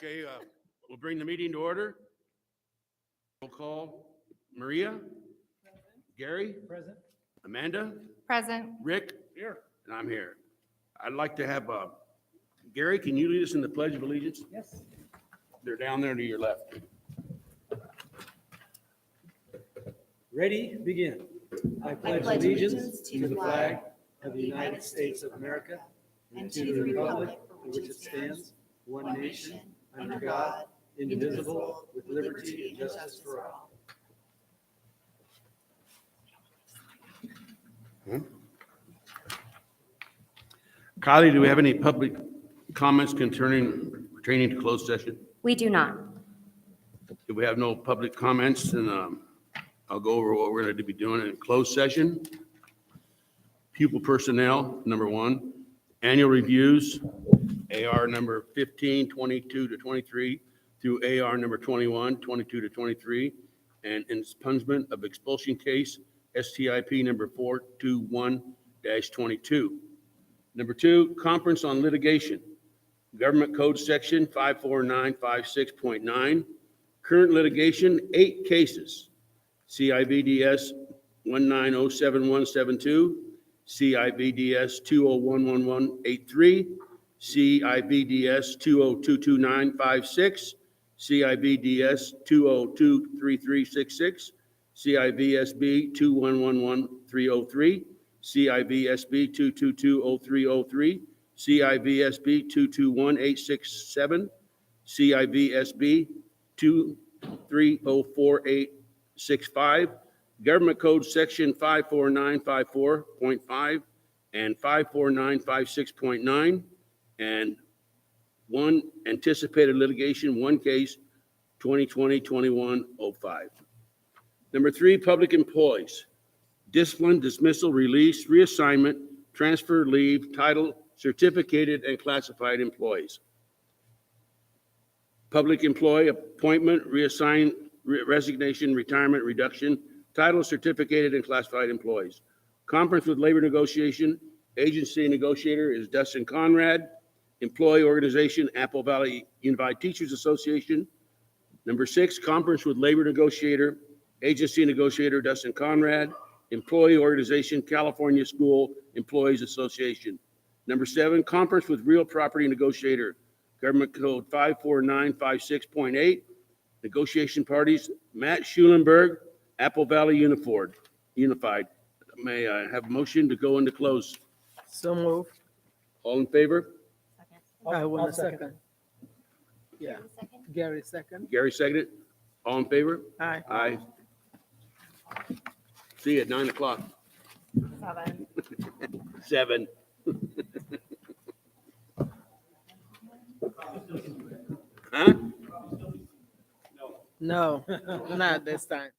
Okay, we'll bring the meeting to order. Roll call. Maria? Gary? Present. Amanda? Present. Rick? Here. And I'm here. I'd like to have, Gary, can you lead us in the Pledge of Allegiance? Yes. They're down there to your left. Ready, begin. I pledge allegiance to the flag of the United States of America and to the republic for which it stands, one nation, under God, indivisible, with liberty and justice for all. Kylie, do we have any public comments pertaining to closed session? We do not. If we have no public comments, then I'll go over what we're going to be doing in closed session. Pupil personnel, number 1. Annual reviews, AR number 15, 22 to 23 through AR number 21, 22 to 23, and expungement of expulsion case, STIP number 421-22. Number 2, conference on litigation, Government Code Section 54956.9, current litigation, 8 cases, CIVDS 1907172, CIVDS 2011183, CIVDS 2022956, CIVDS 2023366, CIVSB 2111303, CIVSB 2220303, CIVSB 221867, CIVSB 230485, Government Code Section 54954.5 and 54956.9, and 1 anticipated litigation, 1 case, 2020-2105. Number 3, public employees, discipline, dismissal, release, reassignment, transfer, leave, title, certificated, and classified employees. Public employee appointment, resignation, retirement, reduction, title, certificated, and classified employees. Conference with labor negotiation, agency negotiator is Dustin Conrad. Employee organization, Apple Valley Unified Teachers Association. Number 6, conference with labor negotiator, agency negotiator, Dustin Conrad. Employee organization, California School Employees Association. Number 7, conference with real property negotiator, Government Code 54956.8. Negotiation parties, Matt Schulenberg, Apple Valley Unified. May I have a motion to go into close? So move. All in favor? I will I'll second. Yeah. Gary second. Gary seconded. All in favor? Aye. Aye. See you at 9 o'clock. 7. 7. Huh? No, not this time.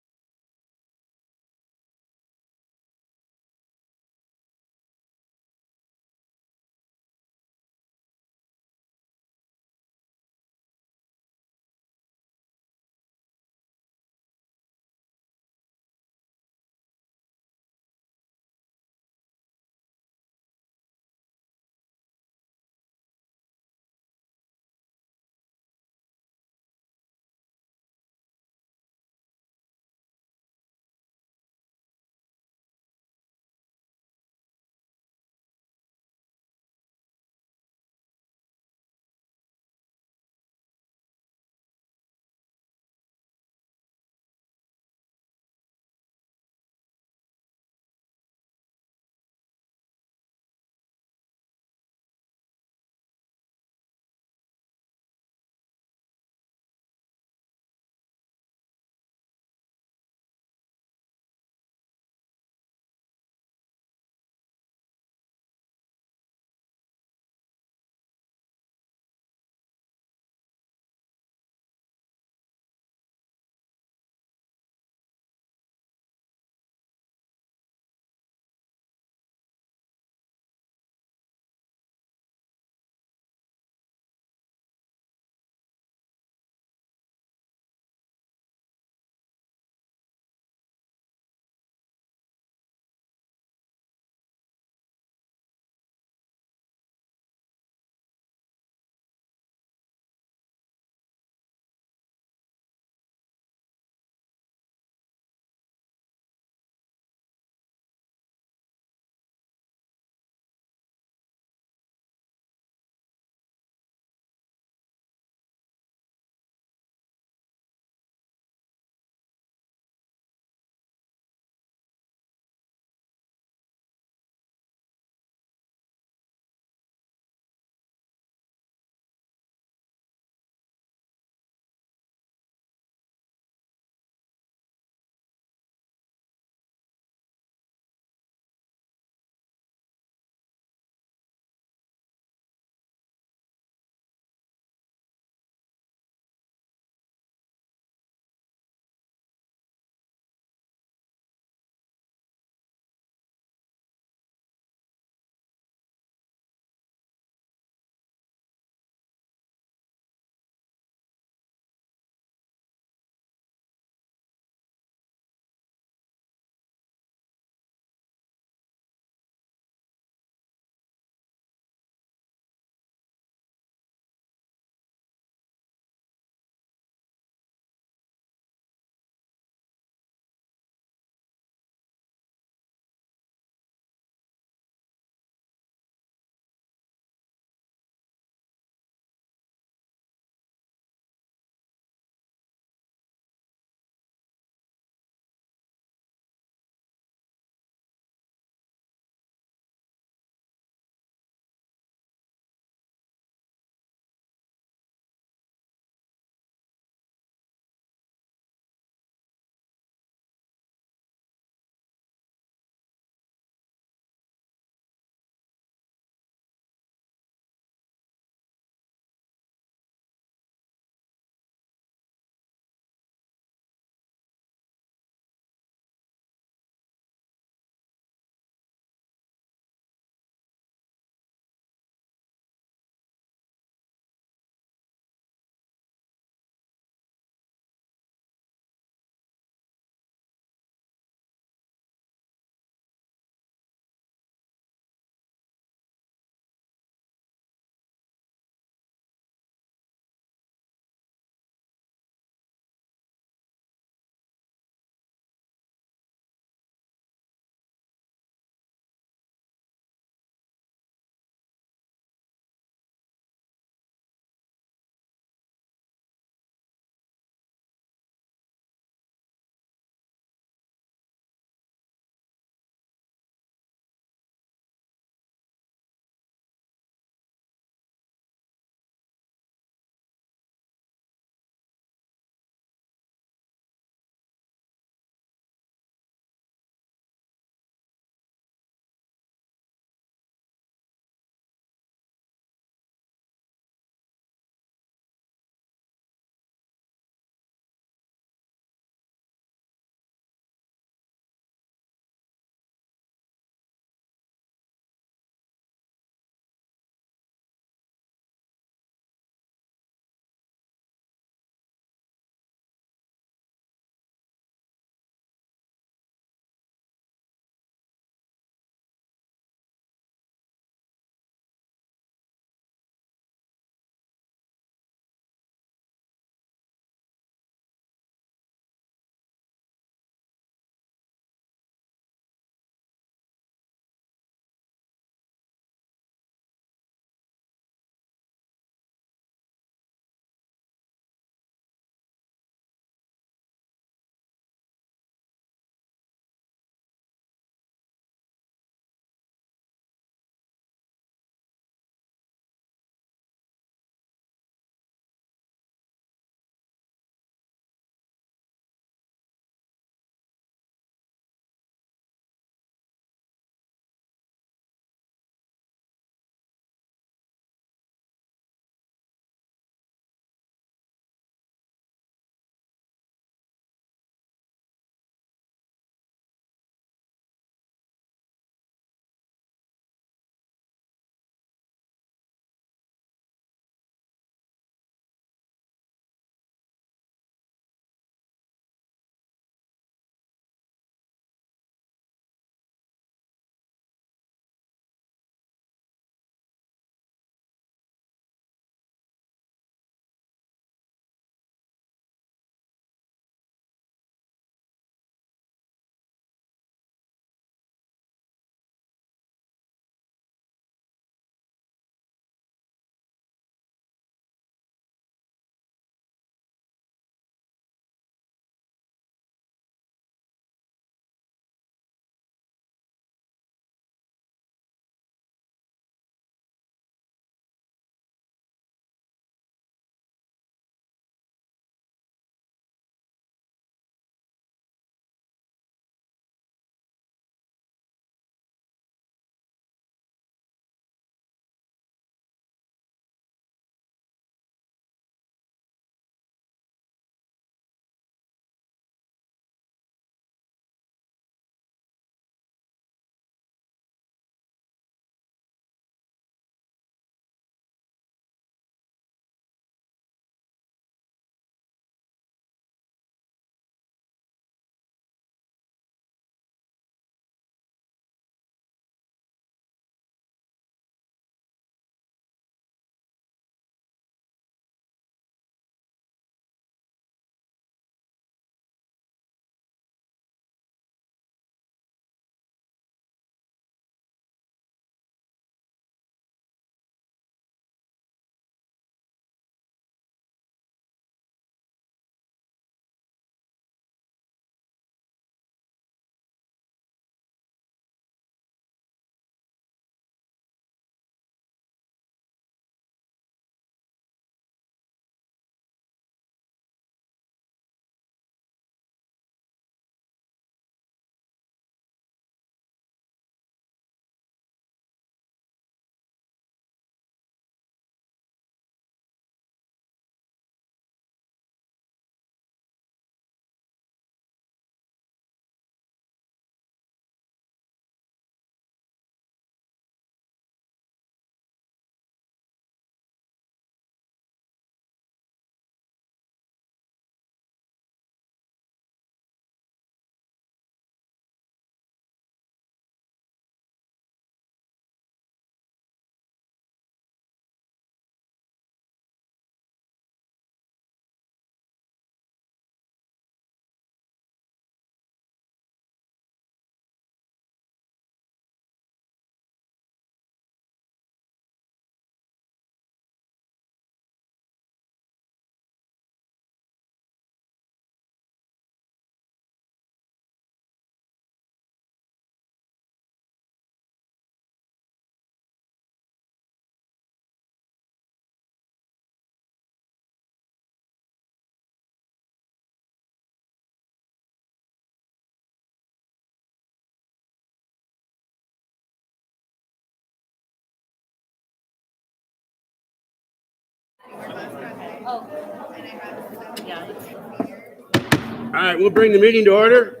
All right, we'll bring the meeting to order.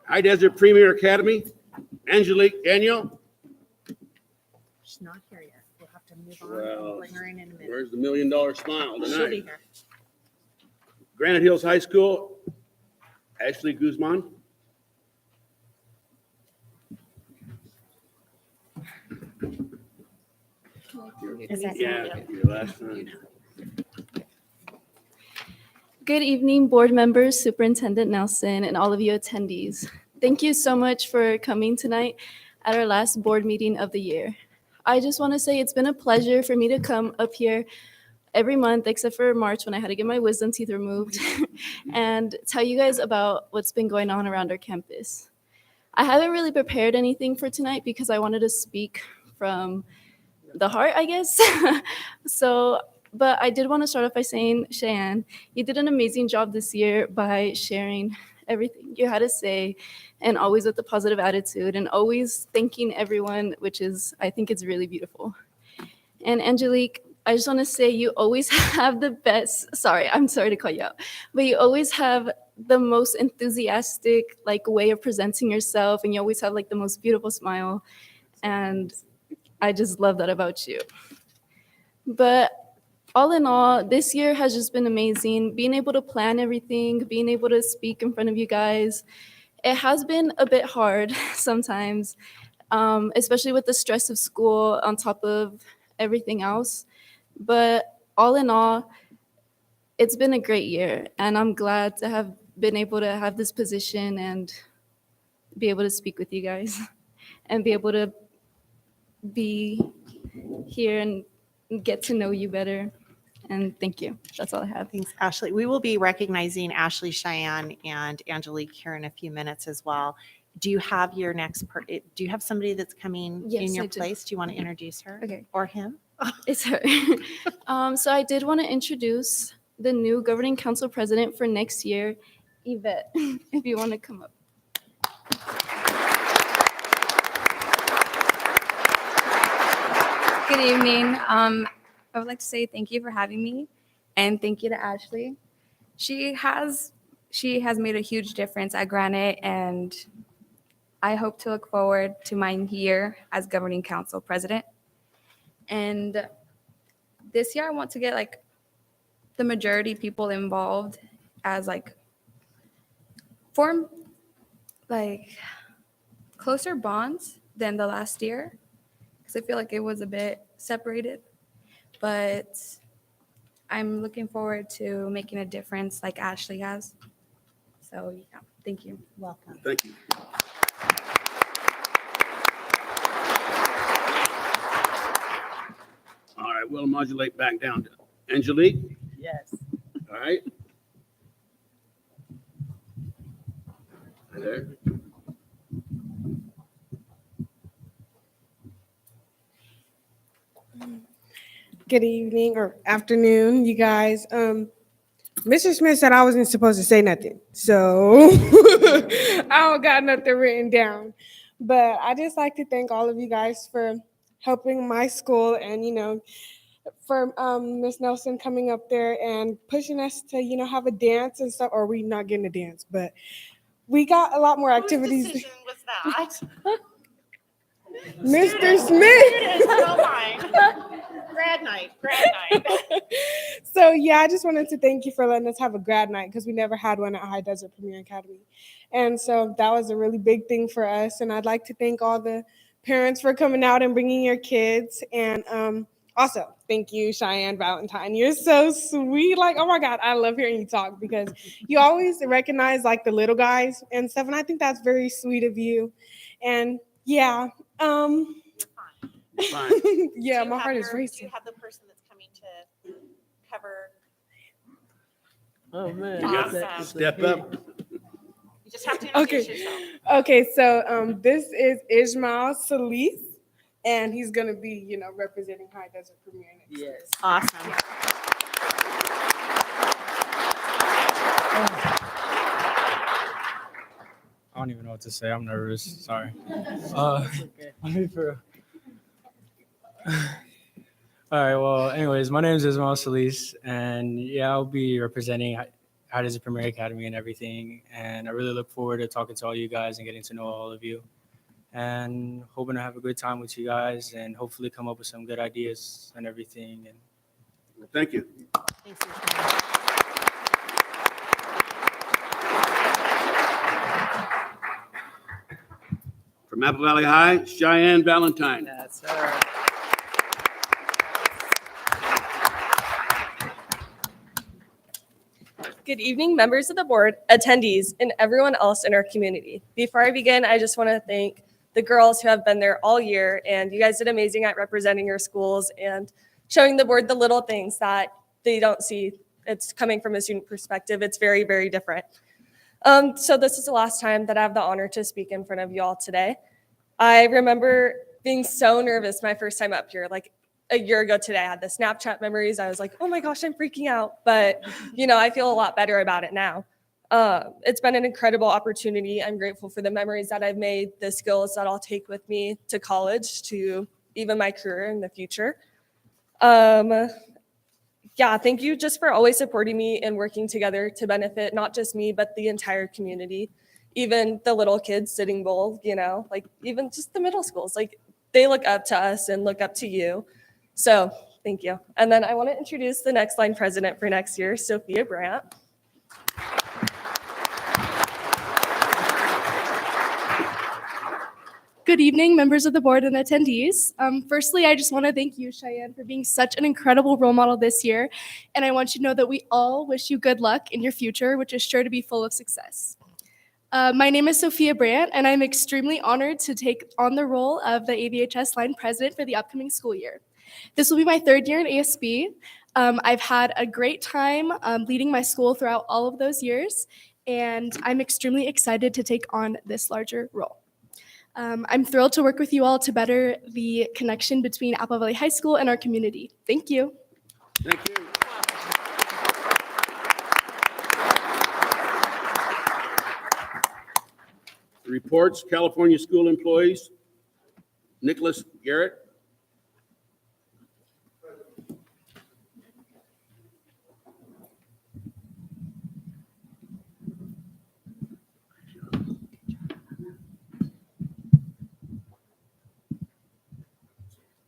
High Desert Premier Academy, Angelique Daniel. She's not here yet. We'll have to move on Well, and bring her in a minute. Where's the $1 million smile She'll be tonight? here. Granite Hills High School, Ashley Guzman. Is that Yeah, your last time. Good evening, board members, Superintendent Nelson, and all of you attendees. Thank you so much for coming tonight at our last board meeting of the year. I just want to say it's been a pleasure for me to come up here every month, except for March when I had to get my wisdom teeth removed, and tell you guys about what's been going on around our campus. I haven't really prepared anything for tonight because I wanted to speak from the heart, I guess. But I did want to start off by saying, Cheyenne, you did an amazing job this year by sharing everything you had to say and always with a positive attitude and always thanking everyone, which is, I think it's really beautiful. And Angelique, I just want to say you always have the best, I'm sorry to call you out, but you always have the most enthusiastic way of presenting yourself, and you always have the most beautiful smile. And I just love that about you. But all in all, this year has just been amazing. Being able to plan everything, being able to speak in front of you guys. It has been a bit hard sometimes, especially with the stress of school on top of everything else. But all in all, it's been a great year, and I'm glad to have been able to have this position and be able to speak with you guys and be able to be here and get to know you better. And thank you. That's all I have. Thanks, Ashley. We will be recognizing Ashley, Cheyenne, and Angelique here in a few minutes as well. Do you have your do you have somebody that's coming Yes, in your I do. place? Do you want to introduce her? Okay. Or him? It's her. So I did want to introduce the new governing council president for next year, Yvette, if you want to come up. Good evening. I would like to say thank you for having me, and thank you to Ashley. She has made a huge difference at Granite, and I hope to look forward to my year as governing council president. And this year, I want to get the majority people involved as form closer bonds than the last year, because I feel like it was a bit separated. But I'm looking forward to making a difference like Ashley has. So yeah, thank you. Welcome. Thank you. All right, we'll modulate back down to Angelique. Yes. All right. Hi there. Good evening or afternoon, you guys. Mr. Smith said I wasn't supposed to say nothing, so I don't got nothing written down. But I just like to thank all of you guys for helping my school, and for Miss Nelson coming up there and pushing us to have a dance and stuff. Or we not getting a dance, but we got a lot more activities. Whose decision was that? Mr. Smith. It is not mine. Grad night. So yeah, I just wanted to thank you for letting us have a grad night, because we never had one at High Desert Premier Academy. And so that was a really big thing for us. And I'd like to thank all the parents for coming out and bringing your kids. And also, thank you, Cheyenne Valentine. You're so sweet. Oh my God, I love hearing you talk, because you always recognize the little guys and stuff. And I think that's very sweet of you. And yeah, Fine. yeah, my heart is Do racing. you have the person that's coming to cover? Oh, man. Awesome. It's a Step hit. up. You just have to introduce Okay. yourself. Okay, so this is Ismail Salis, and he's gonna be, representing High Desert Premier next year. Yes. Awesome. I don't even know what to say. I'm nervous. Sorry. It's okay. I mean, for All right. Well, anyways, my name is Ismael Solis, and yeah, I'll be representing High Desert Premier Academy and everything. And I really look forward to talking to all you guys and getting to know all of you. And hoping to have a good time with you guys and hopefully come up with some good ideas and everything. And Well, thank you. Thanks, Susan. From Apple Valley High, Cheyenne Valentine. Yes, sir. Good evening, members of the board, attendees, and everyone else in our community. Before I begin, I just want to thank the girls who have been there all year, and you guys did amazing at representing your schools and showing the board the little things that they don't see. It's coming from a student perspective. It's very, very different. So this is the last time that I have the honor to speak in front of you all today. I remember being so nervous my first time up here, like a year ago today. I had the Snapchat memories. I was like, oh my gosh, I'm freaking out. But, I feel a lot better about it now. It's been an incredible opportunity. I'm grateful for the memories that I've made, the skills that I'll take with me to college, to even my career in the future. Thank you just for always supporting me and working together to benefit not just me, but the entire community. Even the little kids sitting bull, like even just the middle schools, like they look up to us and look up to you. So thank you. And then I want to introduce the next line president for next year, Sophia Brandt. Good evening, members of the board and attendees. Firstly, I just want to thank you, Cheyenne, for being such an incredible role model this year. And I want you to know that we all wish you good luck in your future, which is sure to be full of success. My name is Sophia Brandt, and I'm extremely honored to take on the role of the AVHS line president for the upcoming school year. This will be my third year in ASB. I've had a great time leading my school throughout all of those years, and I'm extremely excited to take on this larger role. I'm thrilled to work with you all to better the connection between Apple Valley High School and our community. Thank you. Thank you. Reports, California school employees. Nicholas Garrett.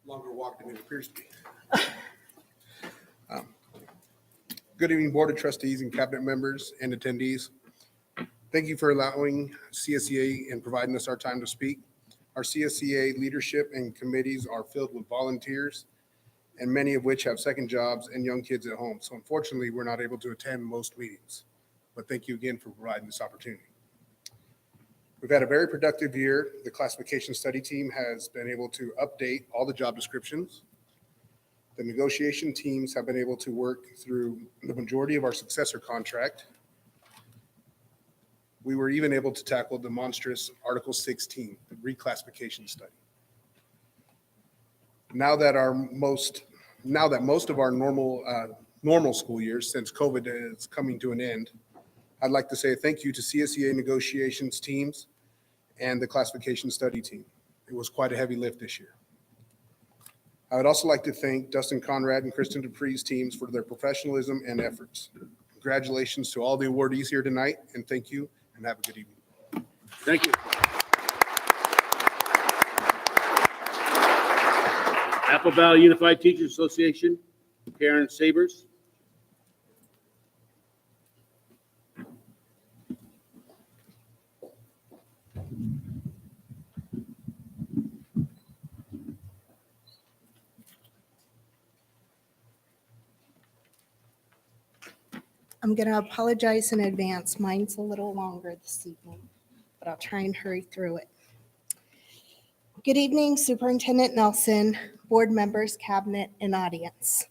Longer walk than it appears to be. Good evening, Board of Trustees and Cabinet members and attendees. Thank you for allowing CSEA and providing us our time to speak. Our CSEA leadership and committees are filled with volunteers, and many of which have second jobs and young kids at home. So unfortunately, we're not able to attend most meetings. But thank you again for providing this opportunity. We've had a very productive year. The classification study team has been able to update all the job descriptions. The negotiation teams have been able to work through the majority of our successor contract. We were even able to tackle the monstrous Article 16, the reclassification study. Now that most of our normal school years since COVID is coming to an end, I'd like to say thank you to CSEA negotiations teams and the classification study team. It was quite a heavy lift this year. I would also like to thank Dustin Conrad and Kristen Dupree's teams for their professionalism and efforts. Congratulations to all the awardees here tonight, and thank you, and have a good evening. Thank you. Apple Valley Unified Teachers Association, Karen Sabers. I'm going to apologize in advance. Mine's a little longer this evening, but I'll try and hurry through it. Good evening, Superintendent Nelson, board members, cabinet, and audience.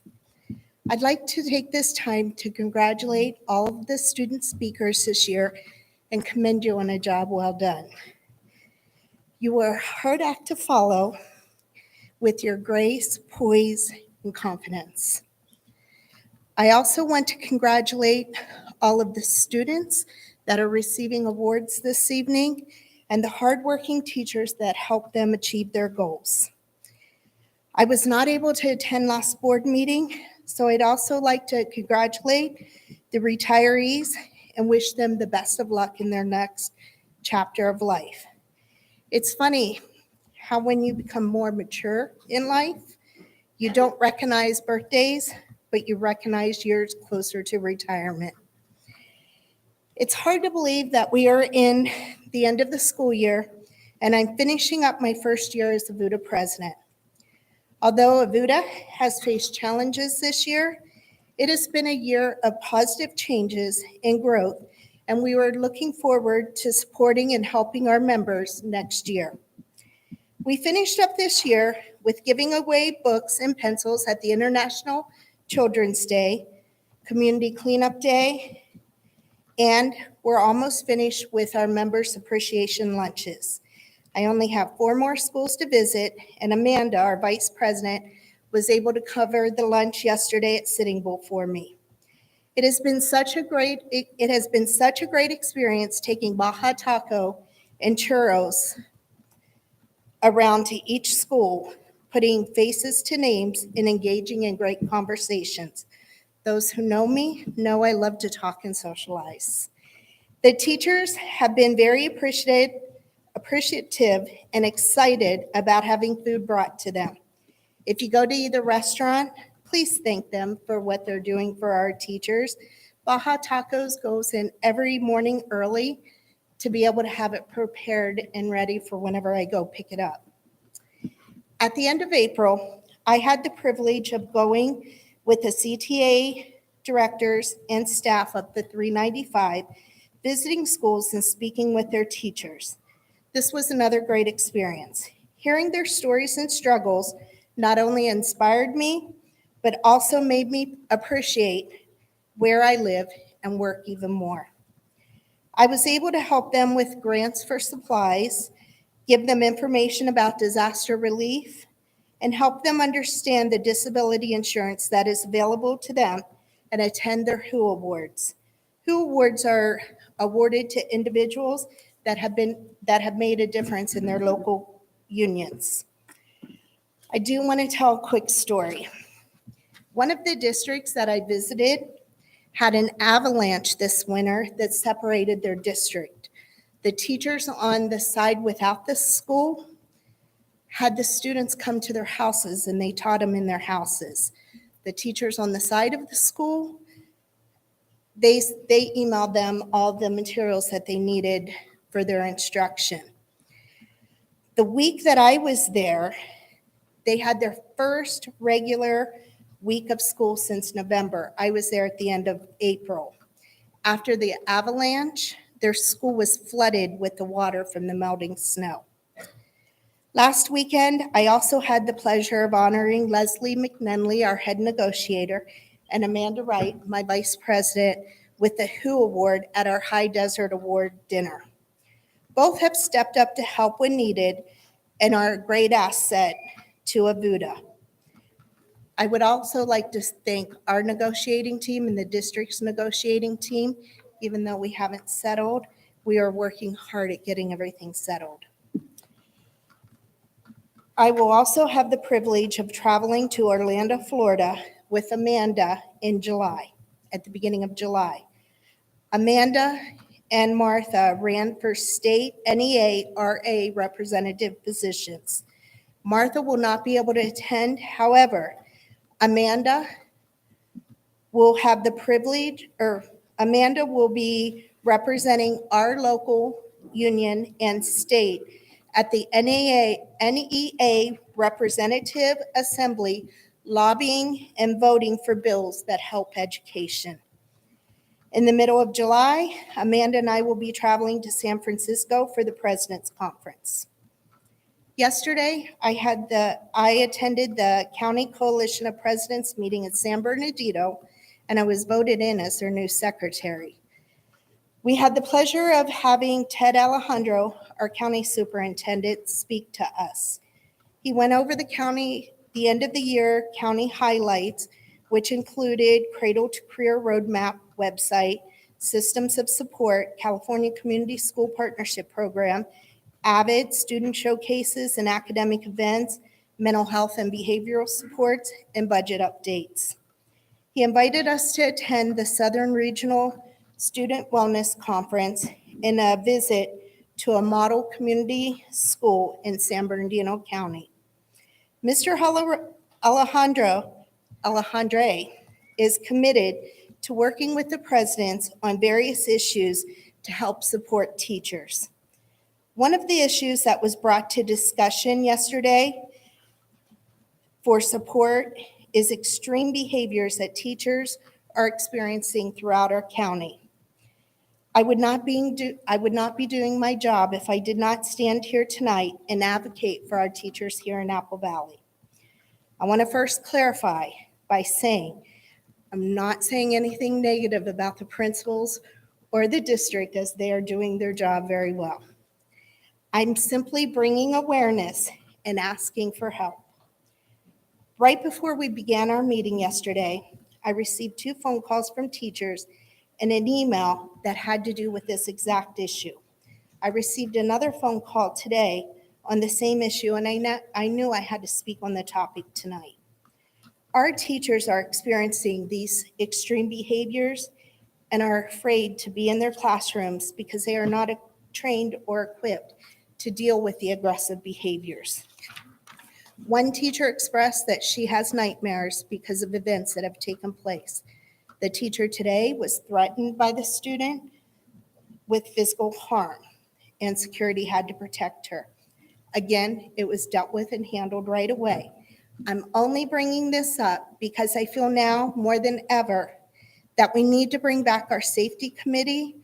I'd like to take this time to congratulate all of the student speakers this year and commend you on a job well done. You were a hard act to follow with your grace, poise, and confidence. I also want to congratulate all of the students that are receiving awards this evening and the hardworking teachers that help them achieve their goals. I was not able to attend last board meeting, so I'd also like to congratulate the retirees and wish them the best of luck in their next chapter of life. It's funny how when you become more mature in life, you don't recognize birthdays, but you recognize years closer to retirement. It's hard to believe that we are in the end of the school year, and I'm finishing up my first year as AVUSD president. Although AVUSD has faced challenges this year, it has been a year of positive changes and growth, and we are looking forward to supporting and helping our members next year. We finished up this year with giving away books and pencils at the International Children's Day, Community Cleanup Day, and we're almost finished with our members' appreciation lunches. I only have 4 more schools to visit, and Amanda, our vice president, was able to cover the lunch yesterday at Sitting Bull for me. It has been such a great experience taking Baja Taco and churros around to each school, putting faces to names and engaging in great conversations. Those who know me know I love to talk and socialize. The teachers have been very appreciative and excited about having food brought to them. If you go to either restaurant, please thank them for what they're doing for our teachers. Baja Tacos goes in every morning early to be able to have it prepared and ready for whenever I go pick it up. At the end of April, I had the privilege of going with the CTA directors and staff up the 395, visiting schools and speaking with their teachers. This was another great experience. Hearing their stories and struggles not only inspired me, but also made me appreciate where I live and work even more. I was able to help them with grants for supplies, give them information about disaster relief, and help them understand the disability insurance that is available to them and attend their WHO Awards. WHO Awards are awarded to individuals that have made a difference in their local unions. I do want to tell a quick story. One of the districts that I visited had an avalanche this winter that separated their district. The teachers on the side without the school had the students come to their houses and they taught them in their houses. The teachers on the side of the school, they emailed them all the materials that they needed for their instruction. The week that I was there, they had their first regular week of school since November. I was there at the end of April. After the avalanche, their school was flooded with the water from the melting snow. Last weekend, I also had the pleasure of honoring Leslie McNenly, our head negotiator, and Amanda Wright, my vice president, with the WHO Award at our High Desert Award dinner. Both have stepped up to help when needed and are a great asset to AVUSD. I would also like to thank our negotiating team and the district's negotiating team. Even though we haven't settled, we are working hard at getting everything settled. I will also have the privilege of traveling to Orlando, Florida with Amanda in July, at the beginning of July. Amanda and Martha ran for state NEA RA representative positions. Martha will not be able to attend. However, Amanda will have the privilege, or Amanda will be representing our local union and state at the NEA Representative Assembly, lobbying and voting for bills that help education. In the middle of July, Amanda and I will be traveling to San Francisco for the President's Conference. Yesterday, I attended the County Coalition of Presidents meeting in San Bernardino, and I was voted in as their new secretary. We had the pleasure of having Ted Alejandro, our county superintendent, speak to us. He went over the end of the year county highlights, which included Cradle to Career Roadmap website, Systems of Support, California Community School Partnership Program, AVID, student showcases and academic events, mental health and behavioral supports, and budget updates. He invited us to attend the Southern Regional Student Wellness Conference and a visit to a model community school in San Bernardino County. Mr. Alejandre is committed to working with the presidents on various issues to help support teachers. One of the issues that was brought to discussion yesterday for support is extreme behaviors that teachers are experiencing throughout our county. I would not be doing my job if I did not stand here tonight and advocate for our teachers here in Apple Valley. I want to first clarify by saying I'm not saying anything negative about the principals or the district, as they are doing their job very well. I'm simply bringing awareness and asking for help. Right before we began our meeting yesterday, I received 2 phone calls from teachers and an email that had to do with this exact issue. I received another phone call today on the same issue, and I knew I had to speak on the topic tonight. Our teachers are experiencing these extreme behaviors and are afraid to be in their classrooms because they are not trained or equipped to deal with the aggressive behaviors. One teacher expressed that she has nightmares because of events that have taken place. The teacher today was threatened by the student with physical harm, and security had to protect her. Again, it was dealt with and handled right away. I'm only bringing this up because I feel now more than ever that we need to bring back our safety committee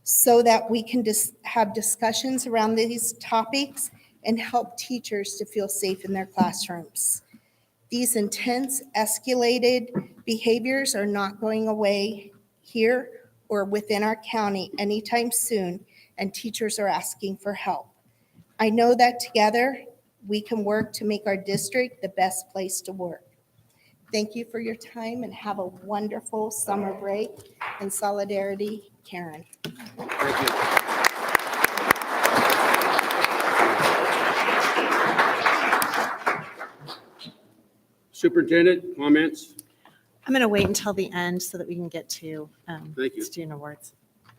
so that we can have discussions around these topics and help teachers to feel safe in their classrooms. These intense, escalated behaviors are not going away here or within our county anytime soon, and teachers are asking for help. I know that together we can work to make our district the best place to work. Thank you for your time and have a wonderful summer break. In solidarity, Karen. Thank you. Superintendent, comments? I'm going to wait until the end so that we can get to Thank you. student awards.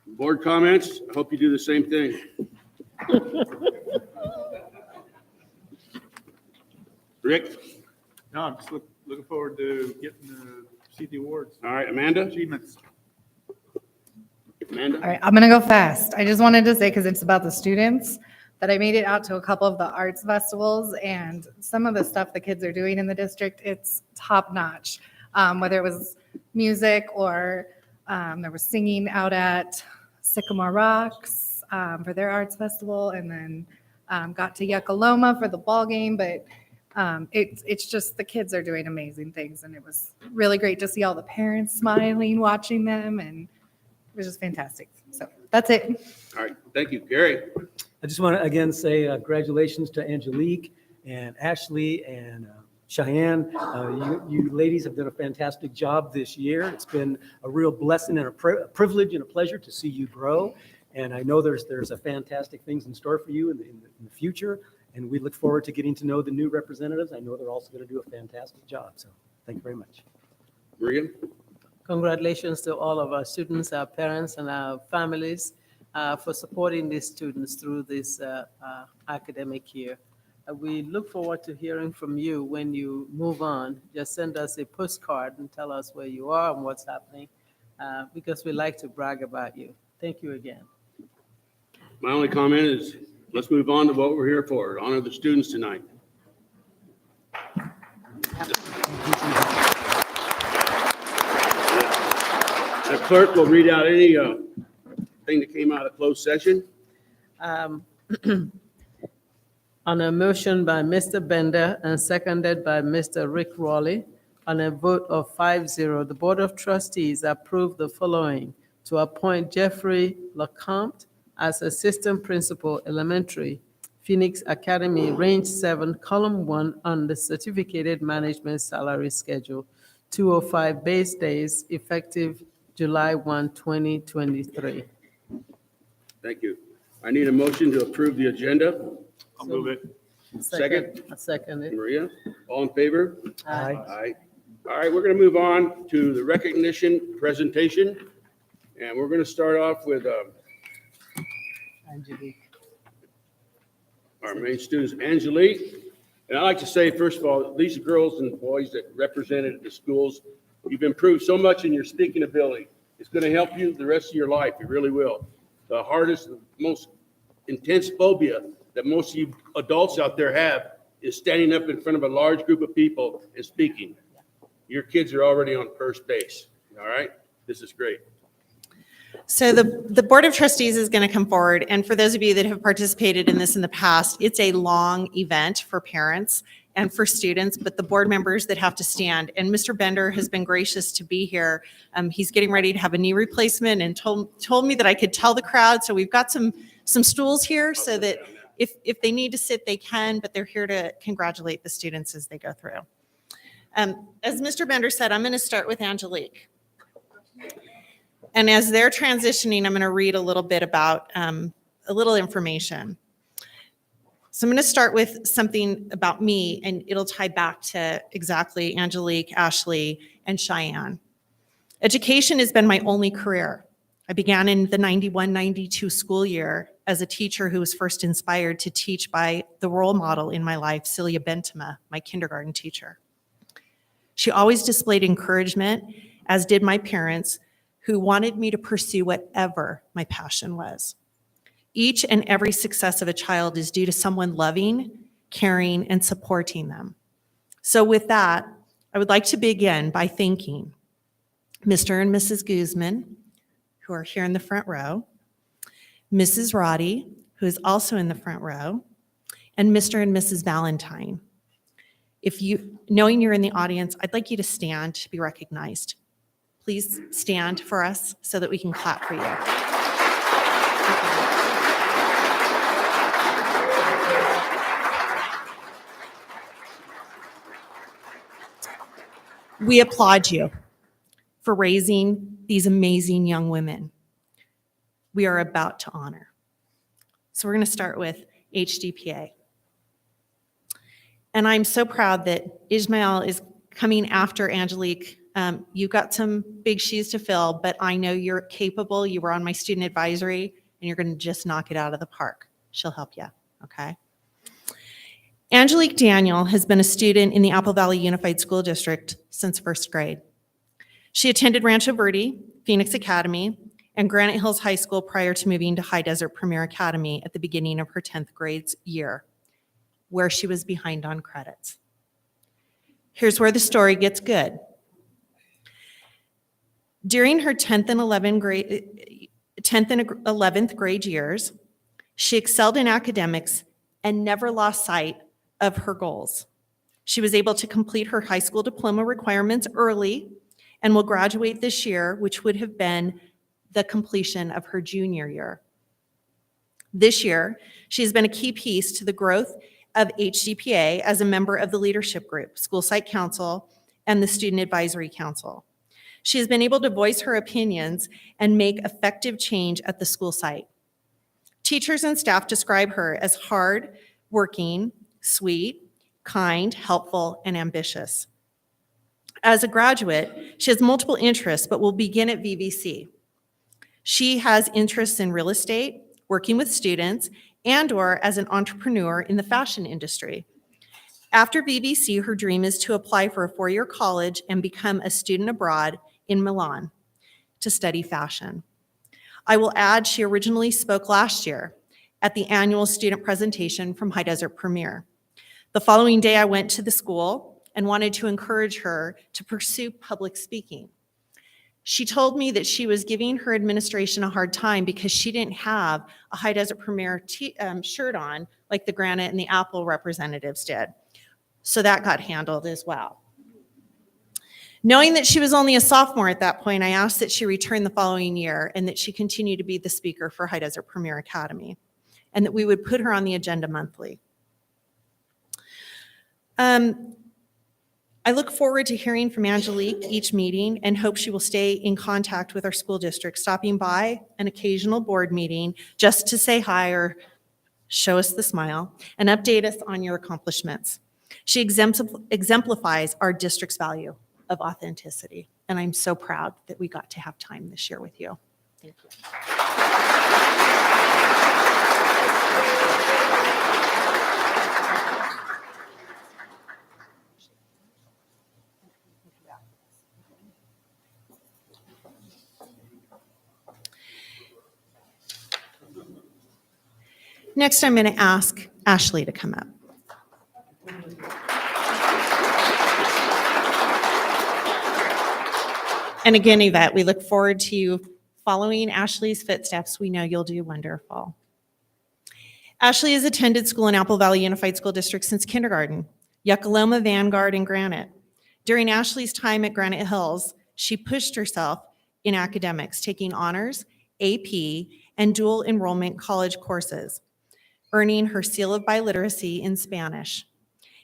Board comments? I hope you do the same thing. Rick? No, I'm just looking forward to getting to see the awards. All right, Amanda? Achievements. Amanda? All right, I'm gonna go fast. I just wanted to say, because it's about the students, that I made it out to a couple of the arts festivals, and some of the stuff the kids are doing in the district, it's top notch. Whether it was music or there was singing out at Sycamore Rocks for their arts festival, and then got to Yucca for the ball game. But it's just the kids are doing amazing things, and it was really great to see all the parents smiling, watching them, and it was just fantastic. So that's it. All right, thank you. Gary? I just want to again say congratulations to Angelique and Ashley and Cheyenne. You ladies have done a fantastic job this year. It's been a real blessing and a privilege and a pleasure to see you grow. And I know there's a fantastic things in store for you in the future. And we look forward to getting to know the new representatives. I know they're also going to do a fantastic job. So thank you very much. Maria? Congratulations to all of our students, our parents, and our families for supporting these students through this academic year. We look forward to hearing from you when you move on. Just send us a postcard and tell us where you are and what's happening, because we like to brag about you. Thank you again. My only comment is, let's move on to what we're here for, honor the students tonight. The clerk will read out any thing that came out of closed session. On a motion by Mr. Bender and seconded by Mr. Rick Raleigh, on a vote of 5-0, the Board of Trustees approved the following: to appoint Jeffrey LeCompte as Assistant Principal Elementary, Phoenix Academy, Range 7, Column 1, on the Certificated Management Salary Schedule, 205 base days, effective July 1, 2023. Thank you. I need a motion to approve the agenda. I'll move it. Second? I second it. Maria, all in favor? Aye. Aye. All right, we're going to move on to the recognition presentation. And we're going to start off with Angelique. our main students, Angelique. And I'd like to say, first of all, these girls and boys that represented the schools, you've improved so much in your speaking ability. It's going to help you the rest of your life. It really will. The hardest, most intense phobia that most of you adults out there have is standing up in front of a large group of people and speaking. Your kids are already on first base. All right? This is great. So the Board of Trustees is going to come forward, and for those of you that have participated in this in the past, it's a long event for parents and for students, but the board members that have to stand. And Mr. Bender has been gracious to be here. He's getting ready to have a knee replacement and told me that I could tell the crowd. So we've got some stools here so that if they need to sit, they can, but they're here to congratulate the students as they go through. As Mr. Bender said, I'm going to start with Angelique. And as they're transitioning, I'm going to read a little bit about a little information. So I'm going to start with something about me, and it'll tie back to exactly Angelique, Ashley, and Cheyenne. Education has been my only career. I began in the 91-92 school year as a teacher who was first inspired to teach by the role model in my life, Celia Bentema, my kindergarten teacher. She always displayed encouragement, as did my parents, who wanted me to pursue whatever my passion was. Each and every success of a child is due to someone loving, caring, and supporting them. So with that, I would like to begin by thanking Mr. and Mrs. Guzman, who are here in the front row, Mrs. Roddy, who is also in the front row, and Mr. and Mrs. Valentine. Knowing you're in the audience, I'd like you to stand to be recognized. Please stand for us so that we can clap for you. We applaud you for raising these amazing young women we are about to honor. So we're going to start with HDPA. And I'm so proud that Ismail is coming after Angelique. You've got some big shoes to fill, but I know you're capable. You were on my student advisory, and you're going to just knock it out of the park. She'll help you, okay? Angelique Daniel has been a student in the Apple Valley Unified School District since first grade. She attended Rancho Verde, Phoenix Academy, and Granite Hills High School prior to moving to High Desert Premier Academy at the beginning of her 10th grade year, where she was behind on credits. Here's where the story gets good. During her 10th and 11th grade years, she excelled in academics and never lost sight of her goals. She was able to complete her high school diploma requirements early and will graduate this year, which would have been the completion of her junior year. This year, she has been a key piece to the growth of HDPA as a member of the leadership group, school site council, and the student advisory council. She has been able to voice her opinions and make effective change at the school site. Teachers and staff describe her as hard, working, sweet, kind, helpful, and ambitious. As a graduate, she has multiple interests, but will begin at VVC. She has interests in real estate, working with students, and/or as an entrepreneur in the fashion industry. After VVC, her dream is to apply for a four-year college and become a student abroad in Milan to study fashion. I will add she originally spoke last year at the annual student presentation from High Desert Premier. The following day, I went to the school and wanted to encourage her to pursue public speaking. She told me that she was giving her administration a hard time because she didn't have a High Desert Premier shirt on like the Granite and the Apple representatives did. So that got handled as well. Knowing that she was only a sophomore at that point, I asked that she return the following year and that she continue to be the speaker for High Desert Premier Academy, and that we would put her on the agenda monthly. I look forward to hearing from Angelique each meeting and hope she will stay in contact with our school district, stopping by an occasional board meeting just to say hi or show us the smile, and update us on your accomplishments. She exemplifies our district's value of authenticity, and I'm so proud that we got to have time this year with you. Thank you. Next, I'm going to ask Ashley to come up. And again, Yvette, we look forward to you following Ashley's footsteps. We know you'll do wonderful. Ashley has attended school in Apple Valley Unified School District since kindergarten, Yuckaloma, Vanguard, and Granite. During Ashley's time at Granite Hills, she pushed herself in academics, taking honors, AP, and dual enrollment college courses, earning her seal of biliteracy in Spanish,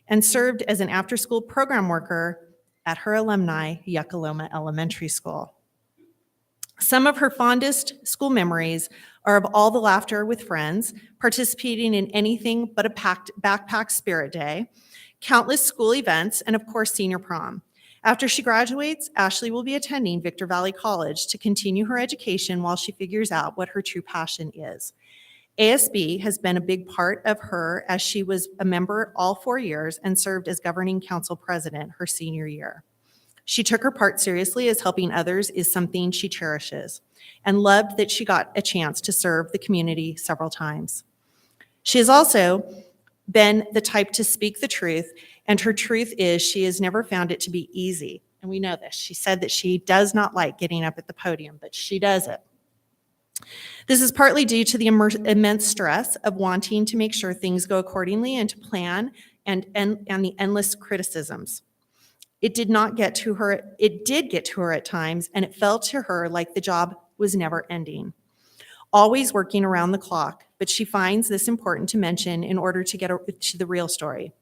and served as an after-school program worker at her alumni, Yuckaloma Elementary School. Some of her fondest school memories are of all the laughter with friends, participating in anything but a backpack spirit day, countless school events, and of course, senior prom. After she graduates, Ashley will be attending Victor Valley College to continue her education while she figures out what her true passion is. ASB has been a big part of her as she was a member all 4 years and served as governing council president her senior year. She took her part seriously, as helping others is something she cherishes, and loved that she got a chance to serve the community several times. She has also been the type to speak the truth, and her truth is she has never found it to be easy. And we know this. She said that she does not like getting up at the podium, but she does it. This is partly due to the immense stress of wanting to make sure things go accordingly and to plan and the endless criticisms. It did get to her at times, and it felt to her like the job was never ending. Always working around the clock, but she finds this important to mention in order to get to the real story.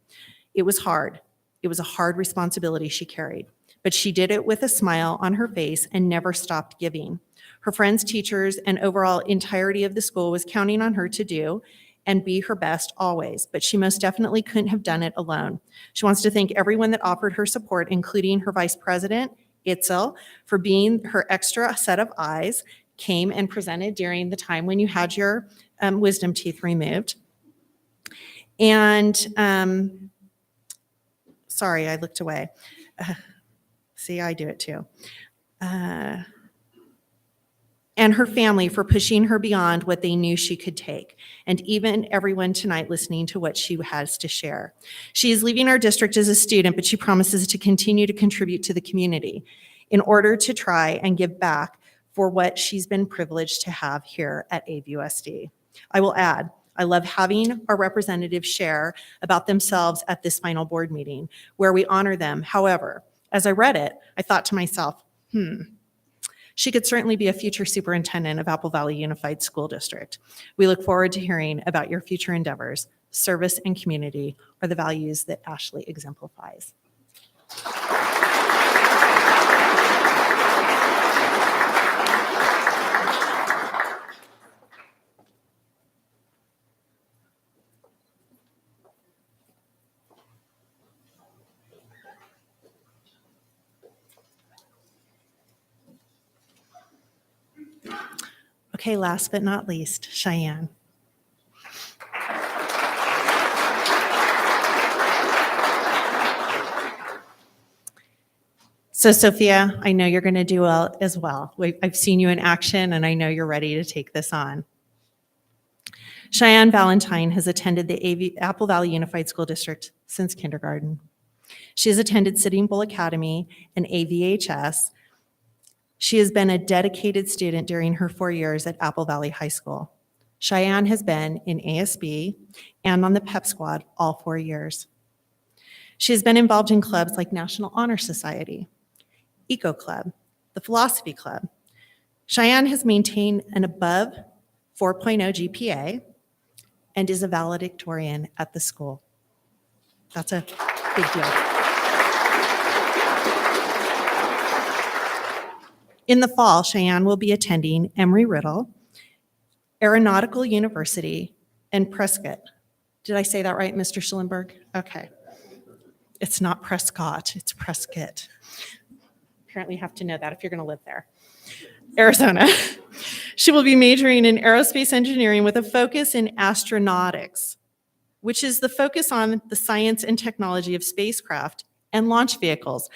It was hard. It was a hard responsibility she carried, but she did it with a smile on her face and never stopped giving. Her friends, teachers, and overall entirety of the school was counting on her to do and be her best always, but she most definitely couldn't have done it alone. She wants to thank everyone that offered her support, including her vice president, Itzel, for being her extra set of eyes, came and presented during the time when you had your wisdom teeth removed. And sorry, I looked away. See, I do it too. And her family for pushing her beyond what they knew she could take, and even everyone tonight listening to what she has to share. She is leaving our district as a student, but she promises to continue to contribute to the community in order to try and give back for what she's been privileged to have here at AVUSD. I will add, I love having our representatives share about themselves at this final board meeting, where we honor them. However, as I read it, I thought to myself, she could certainly be a future superintendent of Apple Valley Unified School District. We look forward to hearing about your future endeavors. Service and community are the values that Ashley exemplifies. Okay, last but not least, Cheyenne. So Sophia, I know you're going to do well as well. I've seen you in action, and I know you're ready to take this on. Cheyenne Valentine has attended the Apple Valley Unified School District since kindergarten. She has attended Sitting Bull Academy and AVHS. She has been a dedicated student during her 4 years at Apple Valley High School. Cheyenne has been in ASB and on the PEP squad all 4 years. She has been involved in clubs like National Honor Society, Eco Club, the Philosophy Club. Cheyenne has maintained an above 4.0 GPA and is a valedictorian at the school. That's a big deal. In the fall, Cheyenne will be attending Emory-Riddle, Aeronautical University, and Prescott. Did I say that right, Mr. Schellenberg? Okay. It's not Prescott, it's Prescott. Apparently you have to know that if you're going to live there. Arizona. She will be majoring in aerospace engineering with a focus in astronautics, which is the focus on the science and technology of spacecraft and launch vehicles.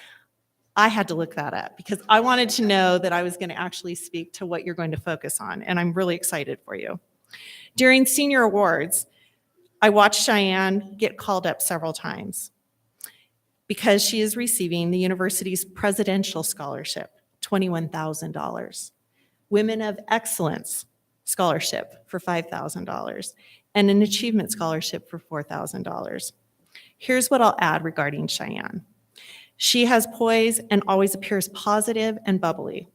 I had to look that up because I wanted to know that I was going to actually speak to what you're going to focus on, and I'm really excited for you. During senior awards, I watched Cheyenne get called up several times because she is receiving the university's presidential scholarship, $21,000. Women of Excellence Scholarship for $5,000, and an Achievement Scholarship for $4,000. Here's what I'll add regarding Cheyenne. She has poise and always appears positive and bubbly,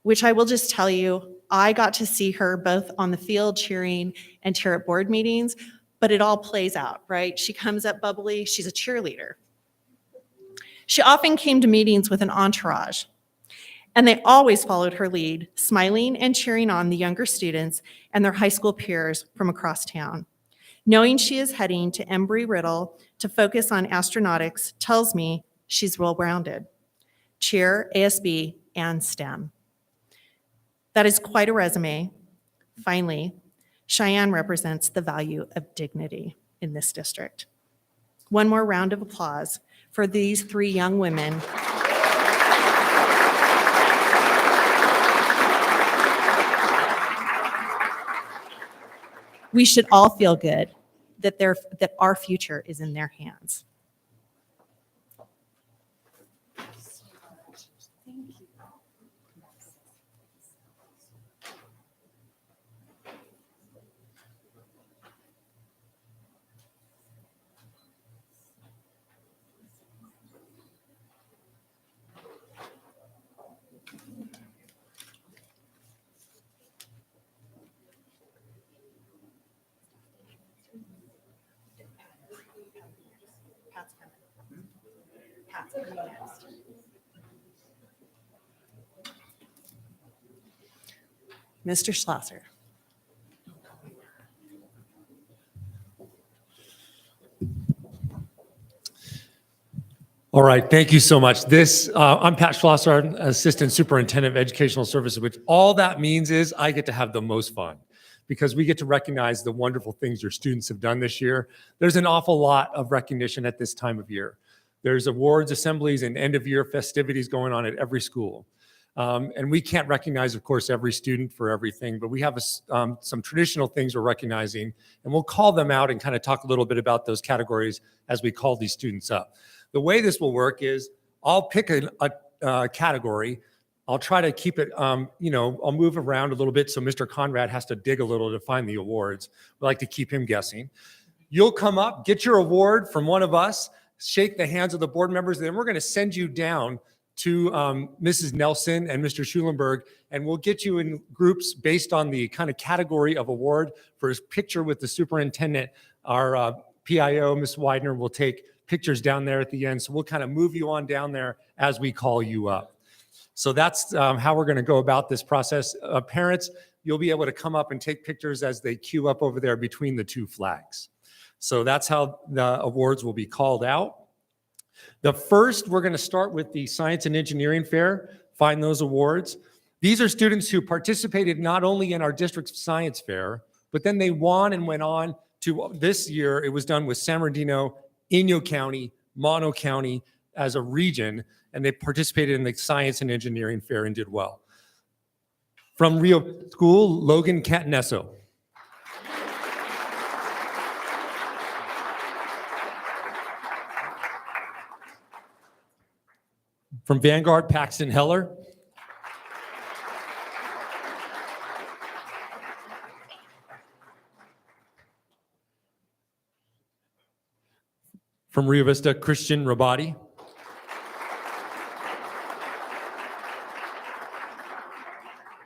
which I will just tell you, I got to see her both on the field cheering and cheer at board meetings, but it all plays out, right? She comes up bubbly, she's a cheerleader. She often came to meetings with an entourage, and they always followed her lead, smiling and cheering on the younger students and their high school peers from across town. Knowing she is heading to Embry-Riddle to focus on astronautics tells me she's well-rounded. Cheer, ASB, and STEM. That is quite a resume. Finally, Cheyenne represents the value of dignity in this district. One more round of applause for these 3 young women. We should all feel good that our future is in their hands. Mr. Schlosser. All right, thank you so much. I'm Pat Schlosser, Assistant Superintendent of Educational Services, which all that means is I get to have the most fun because we get to recognize the wonderful things your students have done this year. There's an awful lot of recognition at this time of year. There's awards, assemblies, and end-of-year festivities going on at every school. And we can't recognize, of course, every student for everything, but we have some traditional things we're recognizing, and we'll call them out and kind of talk a little bit about those categories as we call these students up. The way this will work is I'll pick a category. I'll try to keep it, I'll move around a little bit so Mr. Conrad has to dig a little to find the awards. We like to keep him guessing. You'll come up, get your award from one of us, shake the hands of the board members, and then we're going to send you down to Mrs. Nelson and Mr. Schulenberg, and we'll get you in groups based on the kind of category of award. For his picture with the superintendent, our PIO, Ms. Widener, will take pictures down there at the end. So we'll kind of move you on down there as we call you up. So that's how we're going to go about this process. Parents, you'll be able to come up and take pictures as they queue up over there between the 2 flags. So that's how the awards will be called out. The first, we're going to start with the Science and Engineering Fair, find those awards. These are students who participated not only in our district's science fair, but then they won and went on to this year. It was done with San Bernardino, Inyo County, Mono County as a region, and they participated in the Science and Engineering Fair and did well. From Rio School, Logan Catanesso. From Vanguard, Paxton Heller. From Rio Vista, Christian Rabati.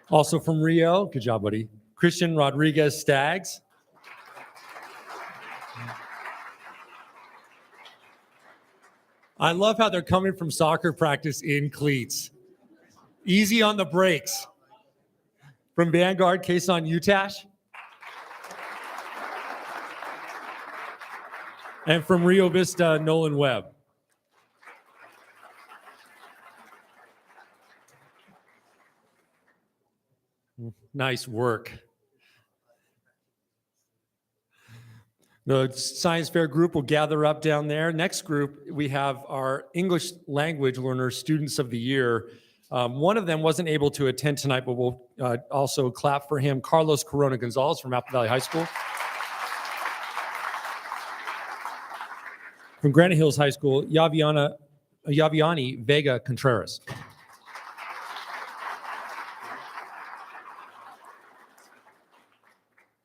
Also from Rio, good job, buddy, Christian Rodriguez Staggs. I love how they're coming from soccer practice in cleats. Easy on the brakes. From Vanguard, Kason Utash. And from Rio Vista, Nolan Webb. Nice work. The science fair group will gather up down there. Next group, we have our English language learners, students of the year. One of them wasn't able to attend tonight, but we'll also clap for him. Carlos Corona Gonzalez from Apple Valley High School. From Granite Hills High School, Yaviani Vega Contreras.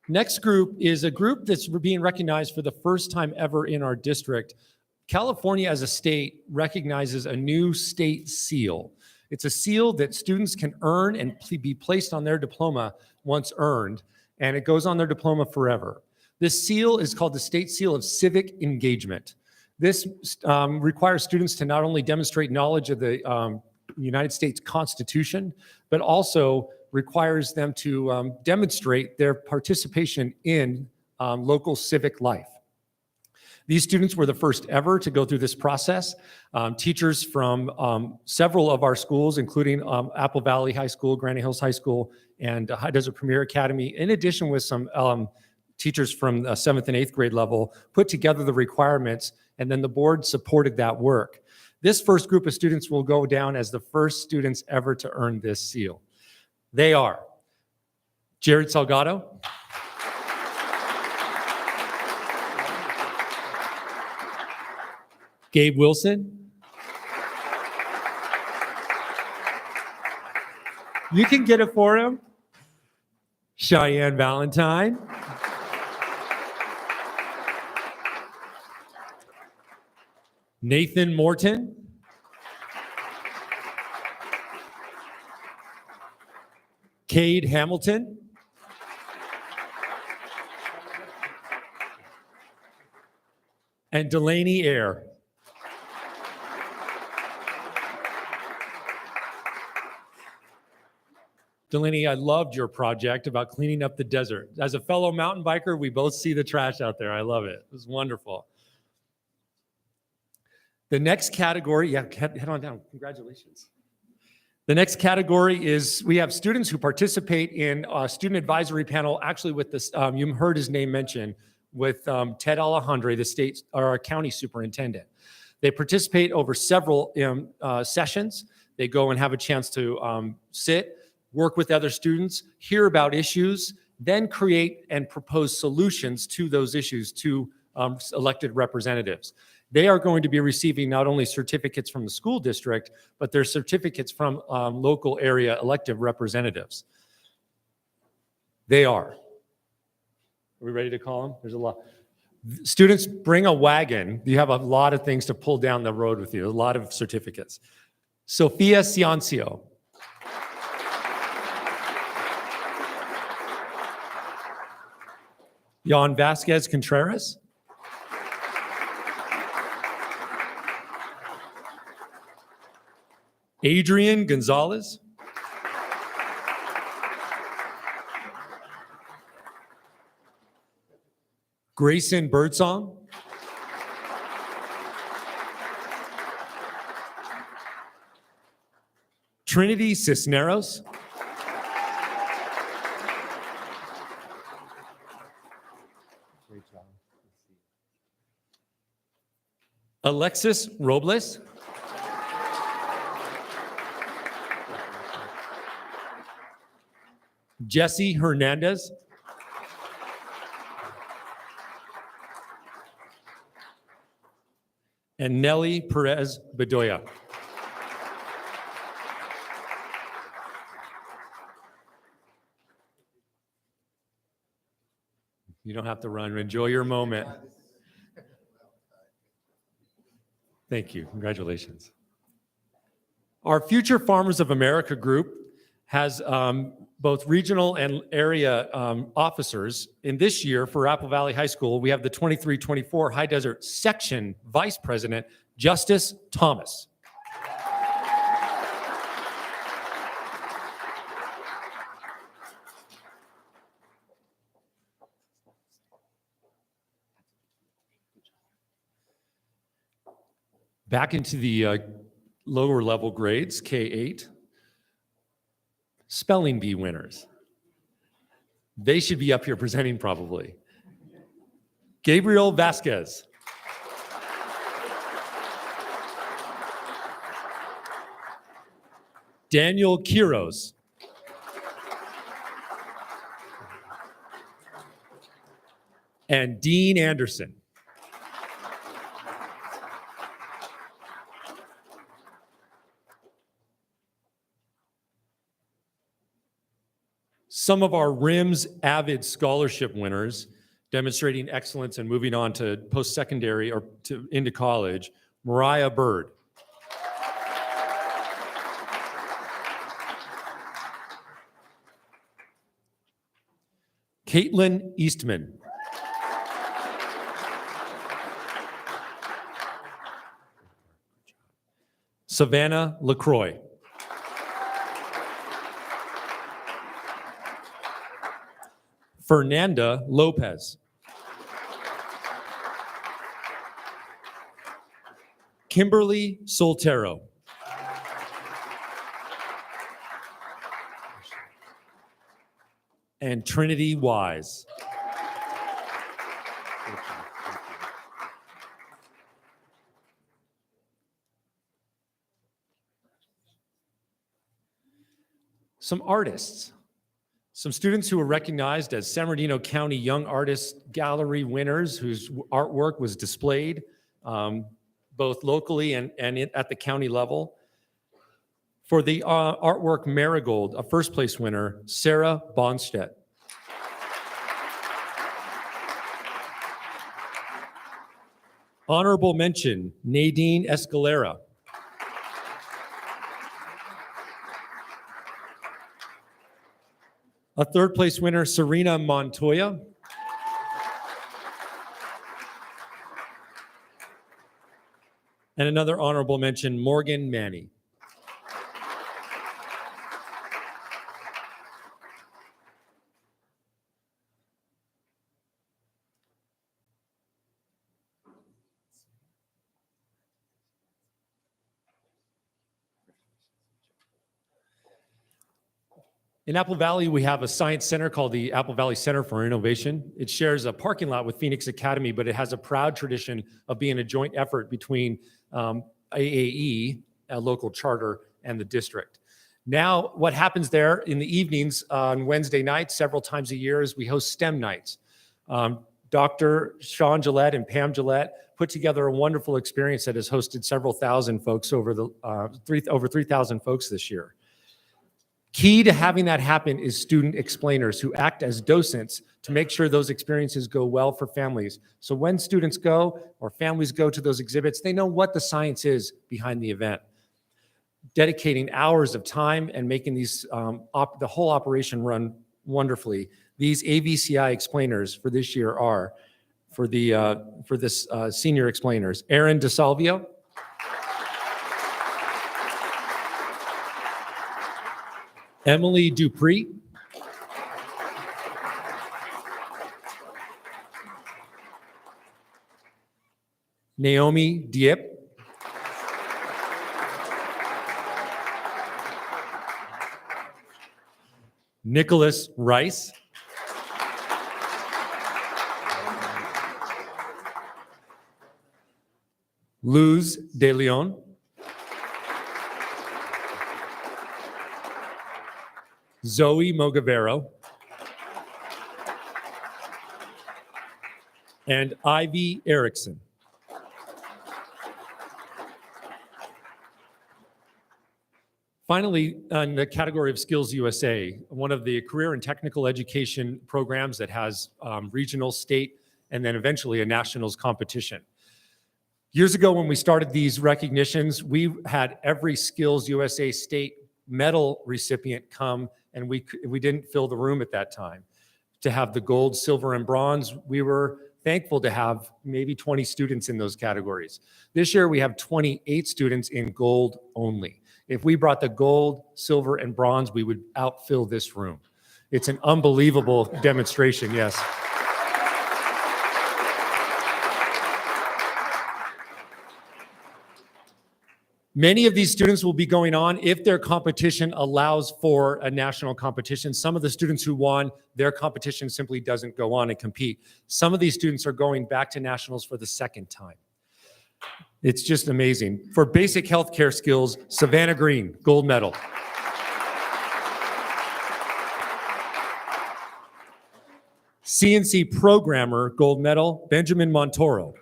Next group is a group that's being recognized for the first time ever in our district. California as a state recognizes a new state seal. It's a seal that students can earn and be placed on their diploma once earned, and it goes on their diploma forever. This seal is called the State Seal of Civic Engagement. This requires students to not only demonstrate knowledge of the United States Constitution, but also requires them to demonstrate their participation in local civic life. These students were the first ever to go through this process. Teachers from several of our schools, including Apple Valley High School, Granite Hills High School, and High Desert Premier Academy, in addition with some teachers from the 7th and 8th grade level, put together the requirements, and then the board supported that work. This first group of students will go down as the first students ever to earn this seal. They are Jared Salgado, Gabe Wilson, you can get it for him, Cheyenne Valentine, Nathan Morton, Cade Hamilton, and Delaney Ayer. Delaney, I loved your project about cleaning up the desert. As a fellow mountain biker, we both see the trash out there. I love it. It was wonderful. The next category, yeah, head on down. Congratulations. The next category is we have students who participate in a student advisory panel, actually with this, you heard his name mentioned, with Ted Alejandre, the state or our county superintendent. They participate over several sessions. They go and have a chance to sit, work with other students, hear about issues, then create and propose solutions to those issues to elected representatives. They are going to be receiving not only certificates from the school district, but their certificates from local area elected representatives. They are. Are we ready to call them? There's a lot. Students, bring a wagon. You have a lot of things to pull down the road with you, a lot of certificates. Sophia Ciancio. Jan Vasquez Contreras. Adrian Gonzalez. Grayson Birdsong. Trinity Cisneros. Great job. Alexis Robles. Jesse Hernandez. And Nelly Perez Bedoya. You don't have to run. Enjoy your moment. Thank you. Congratulations. Our Future Farmers of America group has both regional and area officers. In this year for Apple Valley High School, we have the 23-24 High Desert Section Vice President, Justice Thomas. Back into the lower level grades, K-8, spelling bee winners. They should be up here presenting probably. Gabriel Vasquez. Daniel Quiros. And Dean Anderson. Some of our RIMS Avid Scholarship winners demonstrating excellence and moving on to post-secondary or into college, Mariah Bird. Caitlin Eastman. Savannah LaCroix. Fernanda Lopez. Kimberly Soltero. And Trinity Wise. Some artists. Some students who were recognized as San Bernardino County Young Artist Gallery winners whose artwork was displayed both locally and at the county level. For the artwork Marigold, a first place winner, Sarah Bonstedt. Honorable mention, Nadine Escalera. A third place winner, Serena Montoya. And another honorable mention, Morgan Manny. In Apple Valley, we have a science center called the Apple Valley Center for Innovation. It shares a parking lot with Phoenix Academy, but it has a proud tradition of being a joint effort between AAE, a local charter, and the district. Now, what happens there in the evenings on Wednesday nights, several times a year, is we host STEM nights. Dr. Sean Gillette and Pam Gillette put together a wonderful experience that has hosted several thousand folks over 3,000 folks this year. Key to having that happen is student explainers who act as docents to make sure those experiences go well for families. So when students go or families go to those exhibits, they know what the science is behind the event. Dedicating hours of time and making these the whole operation run wonderfully. These AVCI explainers for this year are, for this senior explainers, Aaron DeSalvio, Emily Dupree, Naomi Dieppe, Nicholas Rice, Luz De Leon, Zoe Mogavero, and Ivy Erickson. Finally, in the category of Skills USA, one of the career and technical education programs that has regional, state, and then eventually a nationals competition. Years ago, when we started these recognitions, we had every Skills USA state medal recipient come, and we didn't fill the room at that time. To have the gold, silver, and bronze, we were thankful to have maybe 20 students in those categories. This year, we have 28 students in gold only. If we brought the gold, silver, and bronze, we would outfill this room. It's an unbelievable demonstration, yes. Many of these students will be going on if their competition allows for a national competition. Some of the students who won, their competition simply doesn't go on and compete. Some of these students are going back to nationals for the second time. It's just amazing. For basic healthcare skills, Savannah Green, gold medal. CNC programmer, gold medal, Benjamin Montoro.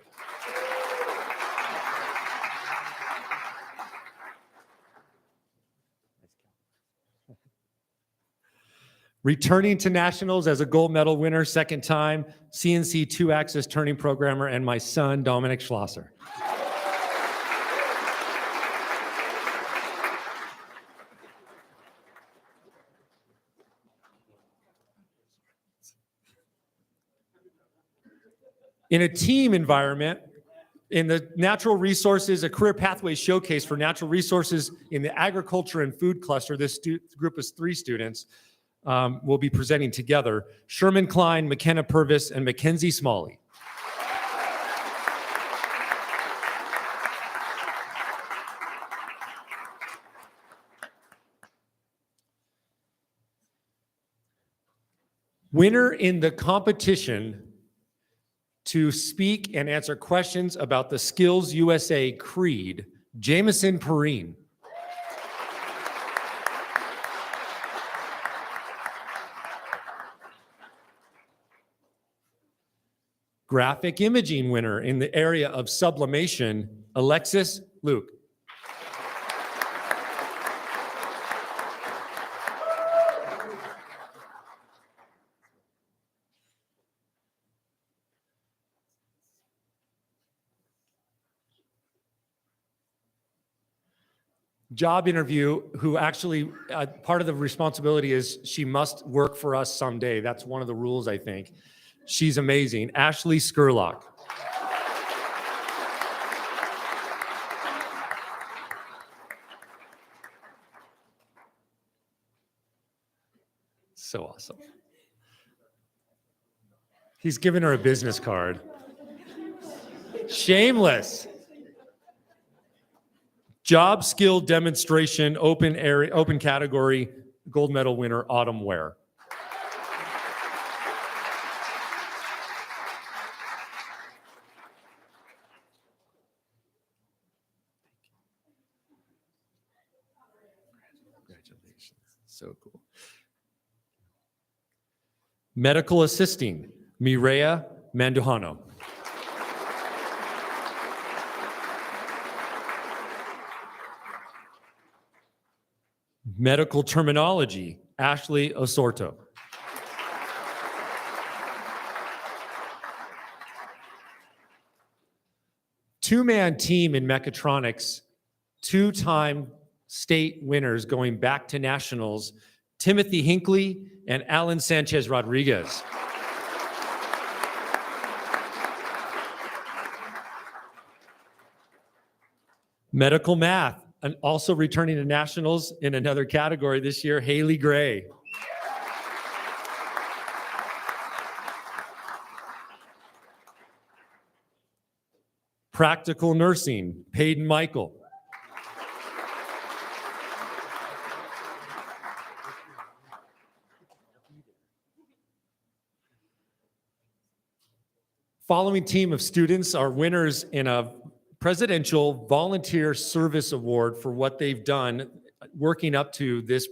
Returning to nationals as a gold medal winner, second time, CNC 2-axis turning programmer, and my son, Dominic Schlosser. In a team environment, in the natural resources, a career pathway showcase for natural resources in the agriculture and food cluster, this group is 3 students, will be presenting together. Sherman Klein, McKenna Purvis, and Mackenzie Smalley. Winner in the competition to speak and answer questions about the Skills USA Creed, Jameson Perrine. Graphic imaging winner in the area of sublimation, Alexis Luke. Job interview, who actually, part of the responsibility is she must work for us someday. That's one of the rules, I think. She's amazing. Ashley Skurlock. So awesome. He's given her a business card. Shameless. Job skill demonstration, open category, gold medal winner, autumn wear. Congratulations. So cool. Medical assisting, Mireya Manduhano. Medical terminology, Ashley Osorto. Two-man team in mechatronics, 2-time state winners going back to nationals, Timothy Hinckley and Alan Sanchez Rodriguez. Medical math, and also returning to nationals in another category this year, Haley Gray. Practical nursing, Peyton Michael. Following team of students are winners in a Presidential Volunteer Service Award for what they've done working up to this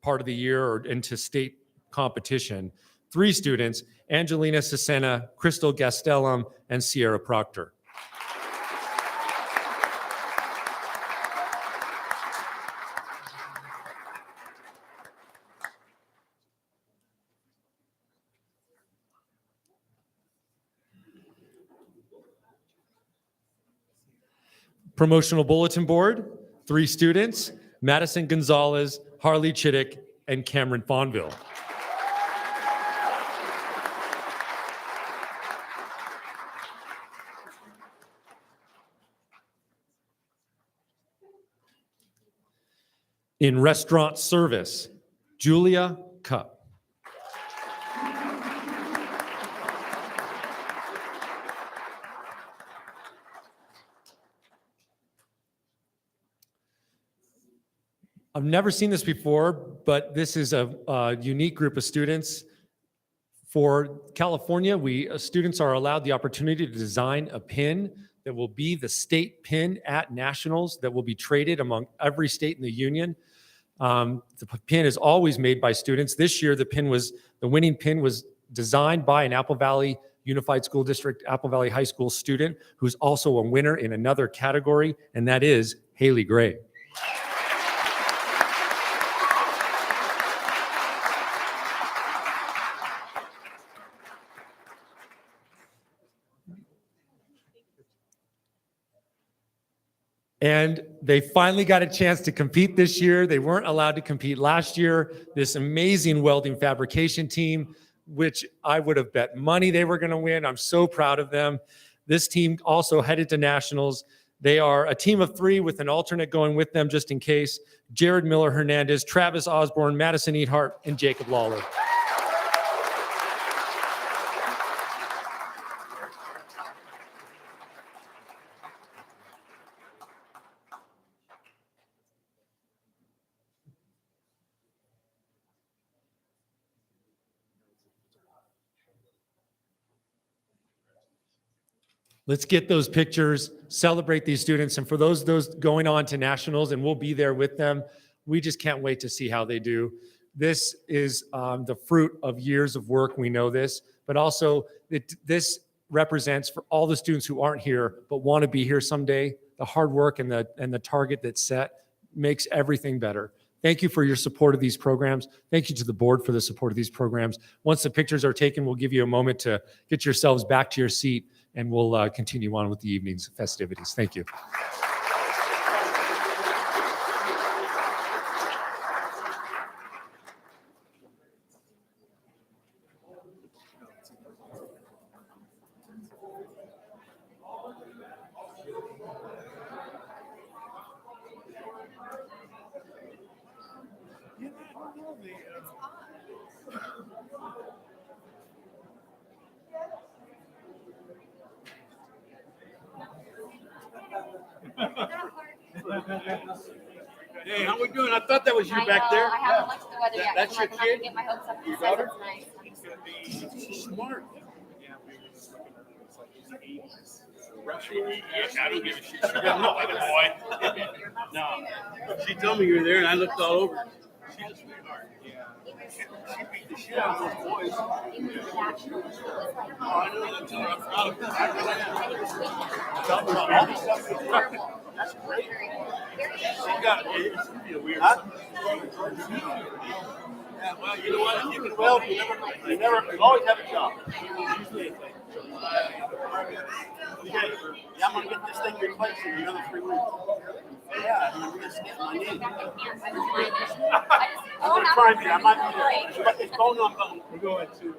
part of the year or into state competition. 3 students, Angelina Cesena, Crystal Gastelum, and Sierra Proctor. Promotional bulletin board, 3 students, Madison Gonzalez, Harley Chittick, and Cameron Fonville. In restaurant service, Julia Cup. I've never seen this before, but this is a unique group of students. For California, students are allowed the opportunity to design a pin that will be the state pin at nationals that will be traded among every state in the union. The pin is always made by students. This year, the winning pin was designed by an Apple Valley Unified School District, Apple Valley High School student who's also a winner in another category, and that is Haley Gray. And they finally got a chance to compete this year. They weren't allowed to compete last year. This amazing welding fabrication team, which I would have bet money they were going to win. I'm so proud of them. This team also headed to nationals. They are a team of 3 with an alternate going with them just in case. Jared Miller Hernandez, Travis Osborne, Madison Eathart, and Jacob Lawler. Let's get those pictures, celebrate these students. And for those going on to nationals, and we'll be there with them, we just can't wait to see how they do. This is the fruit of years of work. We know this, but also this represents for all the students who aren't here, but want to be here someday, the hard work and the target that's set makes everything better. Thank you for your support of these programs. Thank you to the board for the support of these programs. Once the pictures are taken, we'll give you a moment to get yourselves back to your seat, and we'll continue on with the evening's festivities. Thank you. Hey, how we doing? I thought that was you back there. I haven't looked at the weather yet. That's so your I'm not gonna kid? get my hopes up. Your It says daughter? it's nice. She's smart. I don't give a shit. She doesn't look like a boy. No. She told me you were there, and I looked all over. She's a sweetheart. Yeah. She beat the shit out of those boys. Oh, I know. That's what I'm proud of her. I really am. Tell me about all the stuff. That's great. She got it. It's gonna be a weird. Huh? Yeah, well, you know what? You can weld. You always have a job. Okay. Yeah, I'm gonna get this thing replaced in another 3 weeks. Yeah, I'm gonna skip my knee. I'm gonna try me. I might be there. It's bone on bone. We're going to.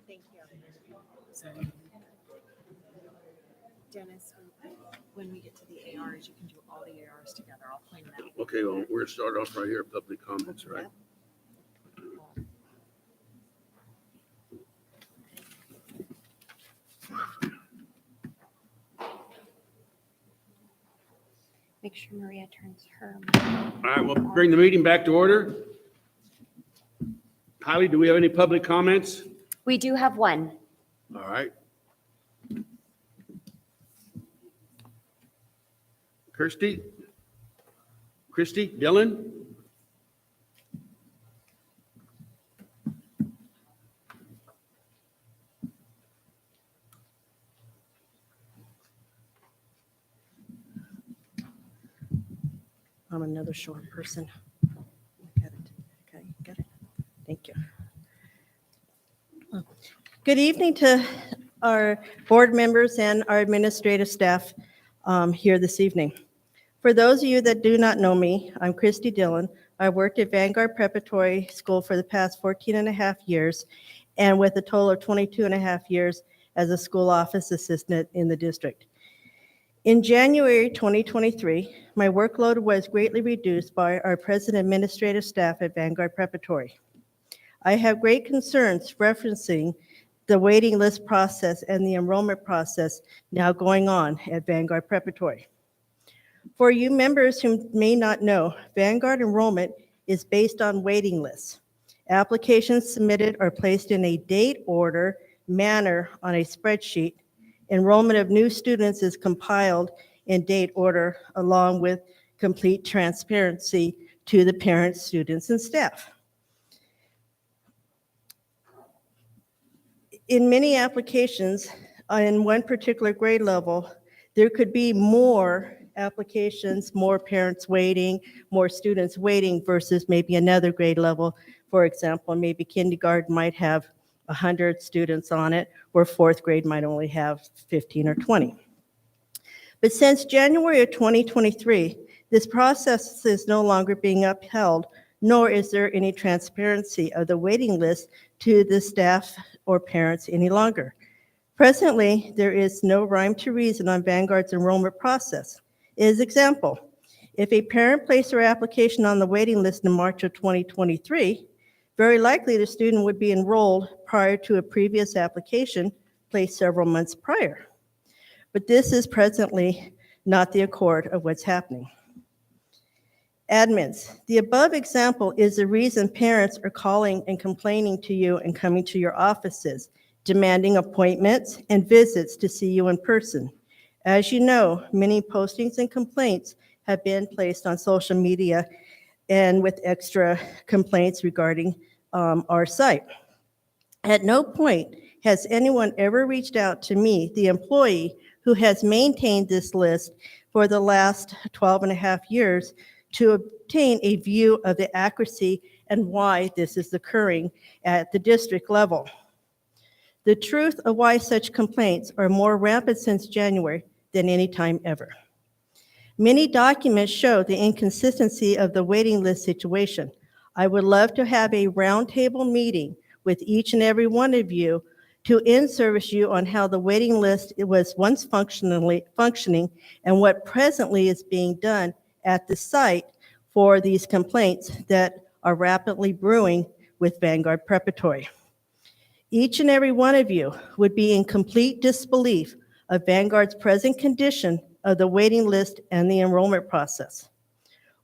Thank you. Dennis, when we get to the ARs, you can do all the ARs together. I'll point them out. Okay, well, we're gonna start off right here, public comments, right? Make sure Maria turns her. All right, we'll bring the meeting back to order. Kylie, do we have any public comments? We do have one. All right. Christy, Dylan? I'm another short person. Got it. Okay, got it. Thank you. Good evening to our board members and our administrative staff here this evening. For those of you that do not know me, I'm Christy Dillon. I worked at Vanguard Preparatory School for the past 14 and a half years, and with a total of 22 and a half years as a school office assistant in the district. In January 2023, my workload was greatly reduced by our present administrative staff at Vanguard Preparatory. I have great concerns referencing the waiting list process and the enrollment process now going on at Vanguard Preparatory. For you members who may not know, Vanguard enrollment is based on waiting lists. Applications submitted are placed in a date order manner on a spreadsheet. Enrollment of new students is compiled in date order along with complete transparency to the parents, students, and staff. In many applications, in one particular grade level, there could be more applications, more parents waiting, more students waiting versus maybe another grade level. For example, maybe kindergarten might have 100 students on it, where fourth grade might only have 15 or 20. But since January of 2023, this process is no longer being upheld, nor is there any transparency of the waiting list to the staff or parents any longer. Presently, there is no rhyme to reason on Vanguard's enrollment process. As example, if a parent placed their application on the waiting list in March of 2023, very likely the student would be enrolled prior to a previous application placed several months prior. But this is presently not the accord of what's happening. Admins, the above example is the reason parents are calling and complaining to you and coming to your offices, demanding appointments and visits to see you in person. As you know, many postings and complaints have been placed on social media and with extra complaints regarding our site. At no point has anyone ever reached out to me, the employee who has maintained this list for the last 12 and a half years, to obtain a view of the accuracy and why this is occurring at the district level. The truth of why such complaints are more rampant since January than any time ever. Many documents show the inconsistency of the waiting list situation. I would love to have a roundtable meeting with each and every one of you to in-service you on how the waiting list was once functioning and what presently is being done at the site for these complaints that are rapidly brewing with Vanguard Preparatory. Each and every one of you would be in complete disbelief of Vanguard's present condition of the waiting list and the enrollment process.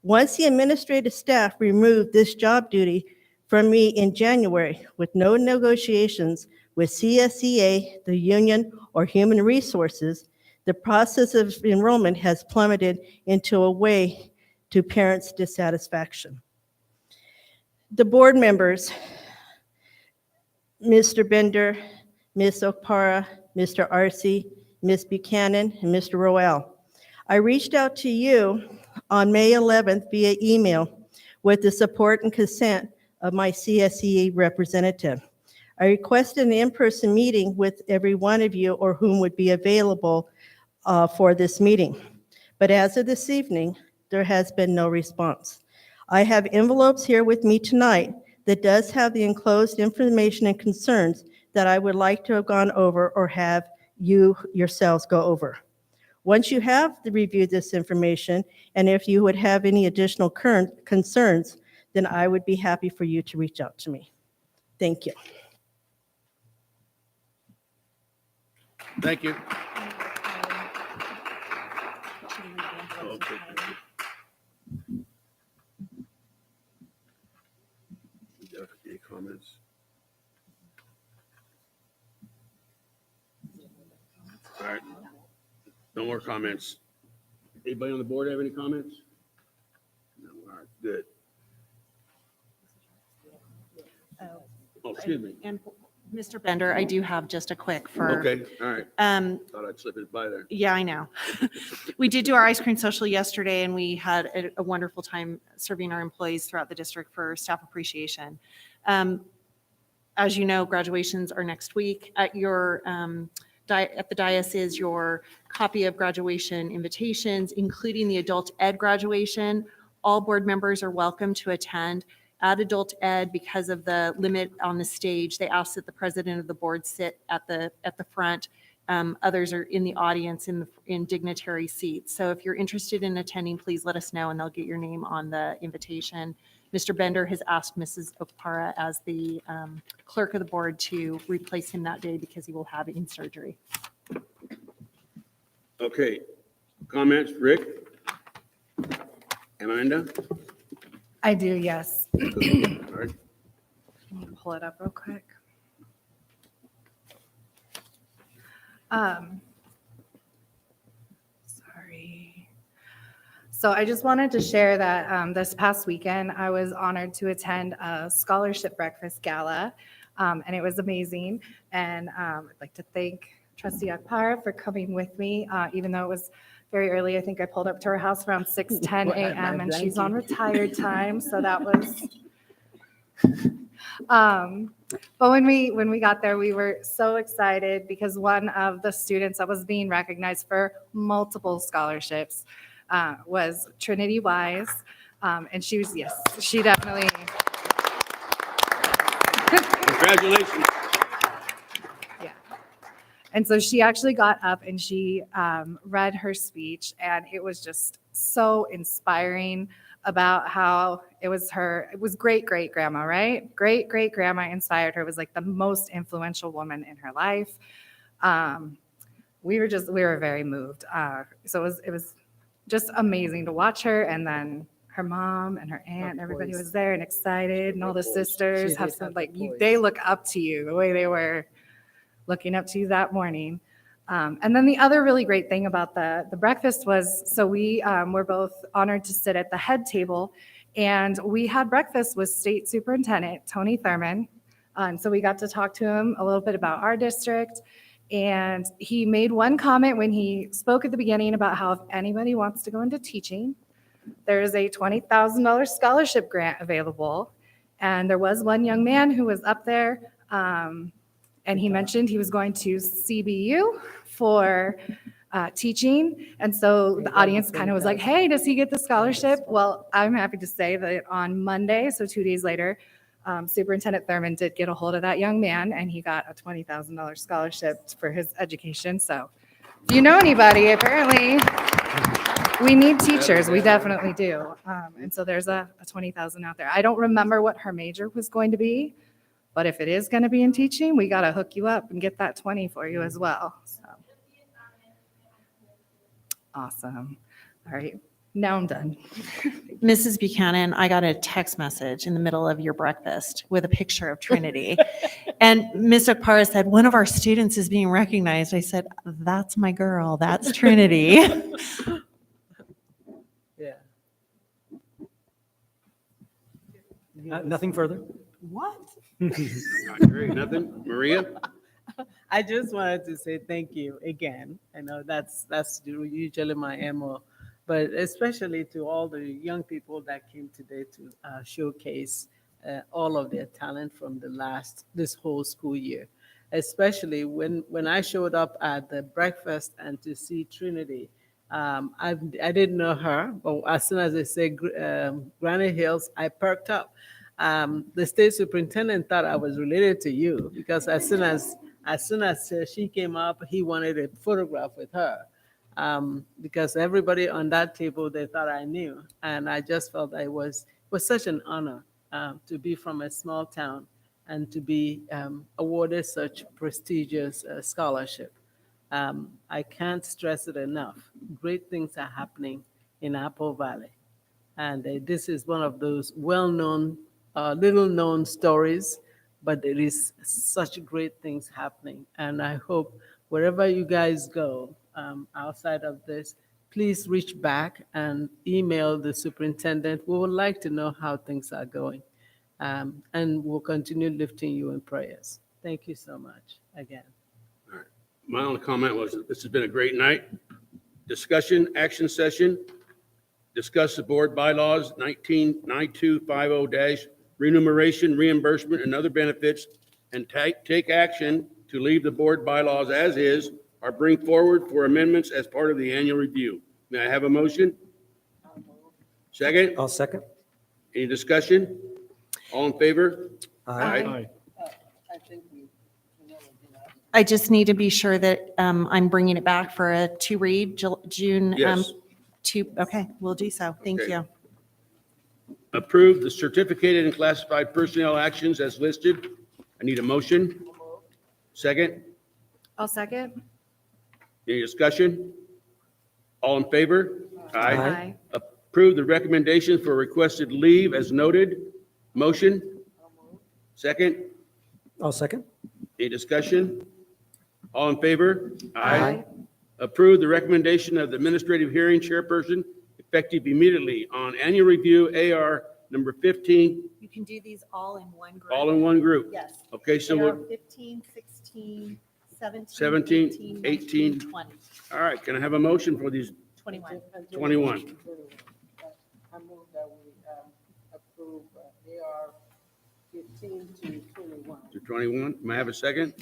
Once the administrative staff removed this job duty from me in January with no negotiations with CSEA, the union, or human resources, the process of enrollment has plummeted into a way to parents' dissatisfaction. The board members, Mr. Bender, Ms. Okpara, Mr. Arce, Ms. Buchanan, and Mr. Roel. I reached out to you on May 11th via email with the support and consent of my CSEA representative. I requested an in-person meeting with every one of you or whom would be available for this meeting. But as of this evening, there has been no response. I have envelopes here with me tonight that does have the enclosed information and concerns that I would like to have gone over or have you yourselves go over. Once you have reviewed this information, and if you would have any additional current concerns, then I would be happy for you to reach out to me. Thank you. Thank you. Okay. Any comments? All right. No more comments. Anybody on the board have any comments? No. All right, good. Oh, excuse me. And Mr. Bender, I do have just a quick for. Okay, all right. Thought I'd slip it by there. Yeah, I know. We did do our ice cream social yesterday, and we had a wonderful time serving our employees throughout the district for staff appreciation. As you know, graduations are next week. At your at the dais is your copy of graduation invitations, including the adult ed graduation. All board members are welcome to attend. At adult ed, because of the limit on the stage, they ask that the president of the board sit at the front. Others are in the audience in dignitary seats. So if you're interested in attending, please let us know and they'll get your name on the invitation. Mr. Bender has asked Mrs. Okpara as the clerk of the board to replace him that day because he will have in surgery. Okay, comments, Rick? Amanda? I do, yes. All right. Let me pull it up real quick. Sorry. So I just wanted to share that this past weekend, I was honored to attend a scholarship breakfast gala, and it was amazing. And I'd like to thank Trustee Akpara for coming with me, even though it was very early. I think I pulled up to her house around 6:10 a.m. and she's on retired time, so that was. But when we got there, we were so excited because one of the students that was being recognized for multiple scholarships was Trinity Wise, and she definitely. Congratulations. Yeah. And so she actually got up and she read her speech, and it was just so inspiring about how it was great grandma, right? Great grandma inspired her, was like the most influential woman in her life. We were very moved. So it was just amazing to watch her, and then her mom and her aunt, and everybody was there and excited, and all the sisters have some they look up to you the way they were looking up to you that morning. And then the other really great thing about the breakfast was, so we were both honored to sit at the head table, and we had breakfast with State Superintendent Tony Thurman. So we got to talk to him a little bit about our district, and he made one comment when he spoke at the beginning about how if anybody wants to go into teaching, there is a $20,000 scholarship grant available. And there was one young man who was up there, and he mentioned he was going to CBU for teaching. And so the audience kind of was like, hey, does he get the scholarship? Well, I'm happy to say that on Monday, so 2 days later, Superintendent Thurman did get a hold of that young man, and he got a $20,000 scholarship for his education. So if you know anybody, apparently we need teachers. We definitely do. And so there's a $20,000 out there. I don't remember what her major was going to be, but if it is going to be in teaching, we got to hook you up and get that 20 for you as well. So. Awesome. All right. Now I'm done. Mrs. Buchanan, I got a text message in the middle of your breakfast with a picture of Trinity. And Ms. Okpara said, one of our students is being recognized. I said, that's my girl. That's Trinity. Yeah. Nothing further? What? Great, nothing? Maria? I just wanted to say thank you again. I know that's usually my MO, but especially to all the young people that came today to showcase all of their talent from this whole school year. Especially when I showed up at the breakfast and to see Trinity, I didn't know her, but as soon as they said Granite Hills, I perked up. The state superintendent thought I was related to you because as soon as she came up, he wanted a photograph with her. Because everybody on that table, they thought I knew. And I just felt that it was such an honor to be from a small town and to be awarded such prestigious scholarship. I can't stress it enough. Great things are happening in Apple Valley. And this is one of those well-known, little-known stories, but there is such great things happening. And I hope wherever you guys go outside of this, please reach back and email the superintendent. We would like to know how things are going. And we'll continue lifting you in prayers. Thank you so much again. My only comment was that this has been a great night. Discussion, action session. Discuss the board bylaws 199250- remuneration, reimbursement, and other benefits, and take action to leave the board bylaws as is or bring forward for amendments as part of the annual review. May I have a motion? Second? I'll second. Any discussion? All in favor? Aye. I just need to be sure that I'm bringing it back for a to read June. Yes. Okay, we'll do so. Thank Okay. you. Approve the certificated and classified personnel actions as listed. I need a motion. Second? I'll second. Any discussion? All in favor? Aye. Approve the recommendation for requested leave as noted. Motion? Second? I'll second. Any discussion? All in favor? Aye. Approve the recommendation of the administrative hearing chairperson effective immediately on annual review AR number 15, You can do these all in one group. all in one group. Yes. Okay, so They are we're, 15, 16, 17, 17, 18. 19, 20, all right, can I have a motion for these 21. 21? I move that we approve AR 15 to 21. To 21? May I have a second?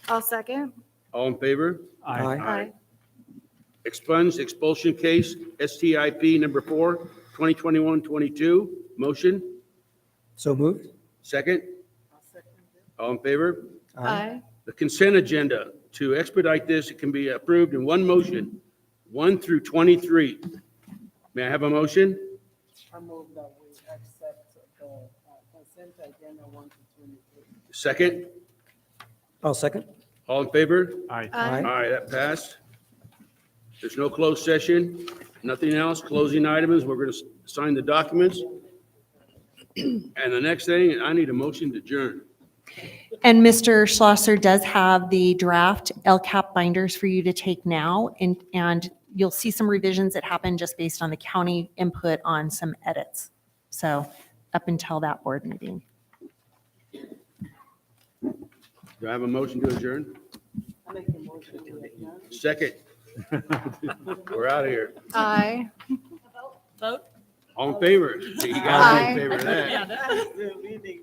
I'll second. All in favor? Aye. Expunge expulsion case, STIP number 4, 2021-22. Motion? So moved. Second? All in favor? Aye. The consent agenda, to expedite this, it can be approved in one motion, 1 through 23. May I have a motion? I move that we accept the consent agenda 1 to 23. Second? I'll second. All in favor? Aye. All Aye. right, that passed. There's no closed session, nothing else, closing items, we're going to sign the documents. And the next thing, I need a motion to adjourn. And Mr. Schlosser does have the draft LCAP binders for you to take now, and you'll see some revisions that happen just based on the county input on some edits. So up until that board meeting. Do I have a motion to adjourn? I make a motion to adjourn. Second. We're out of here. Aye. Vote? All in favor? You got to be in favor of that. The meeting.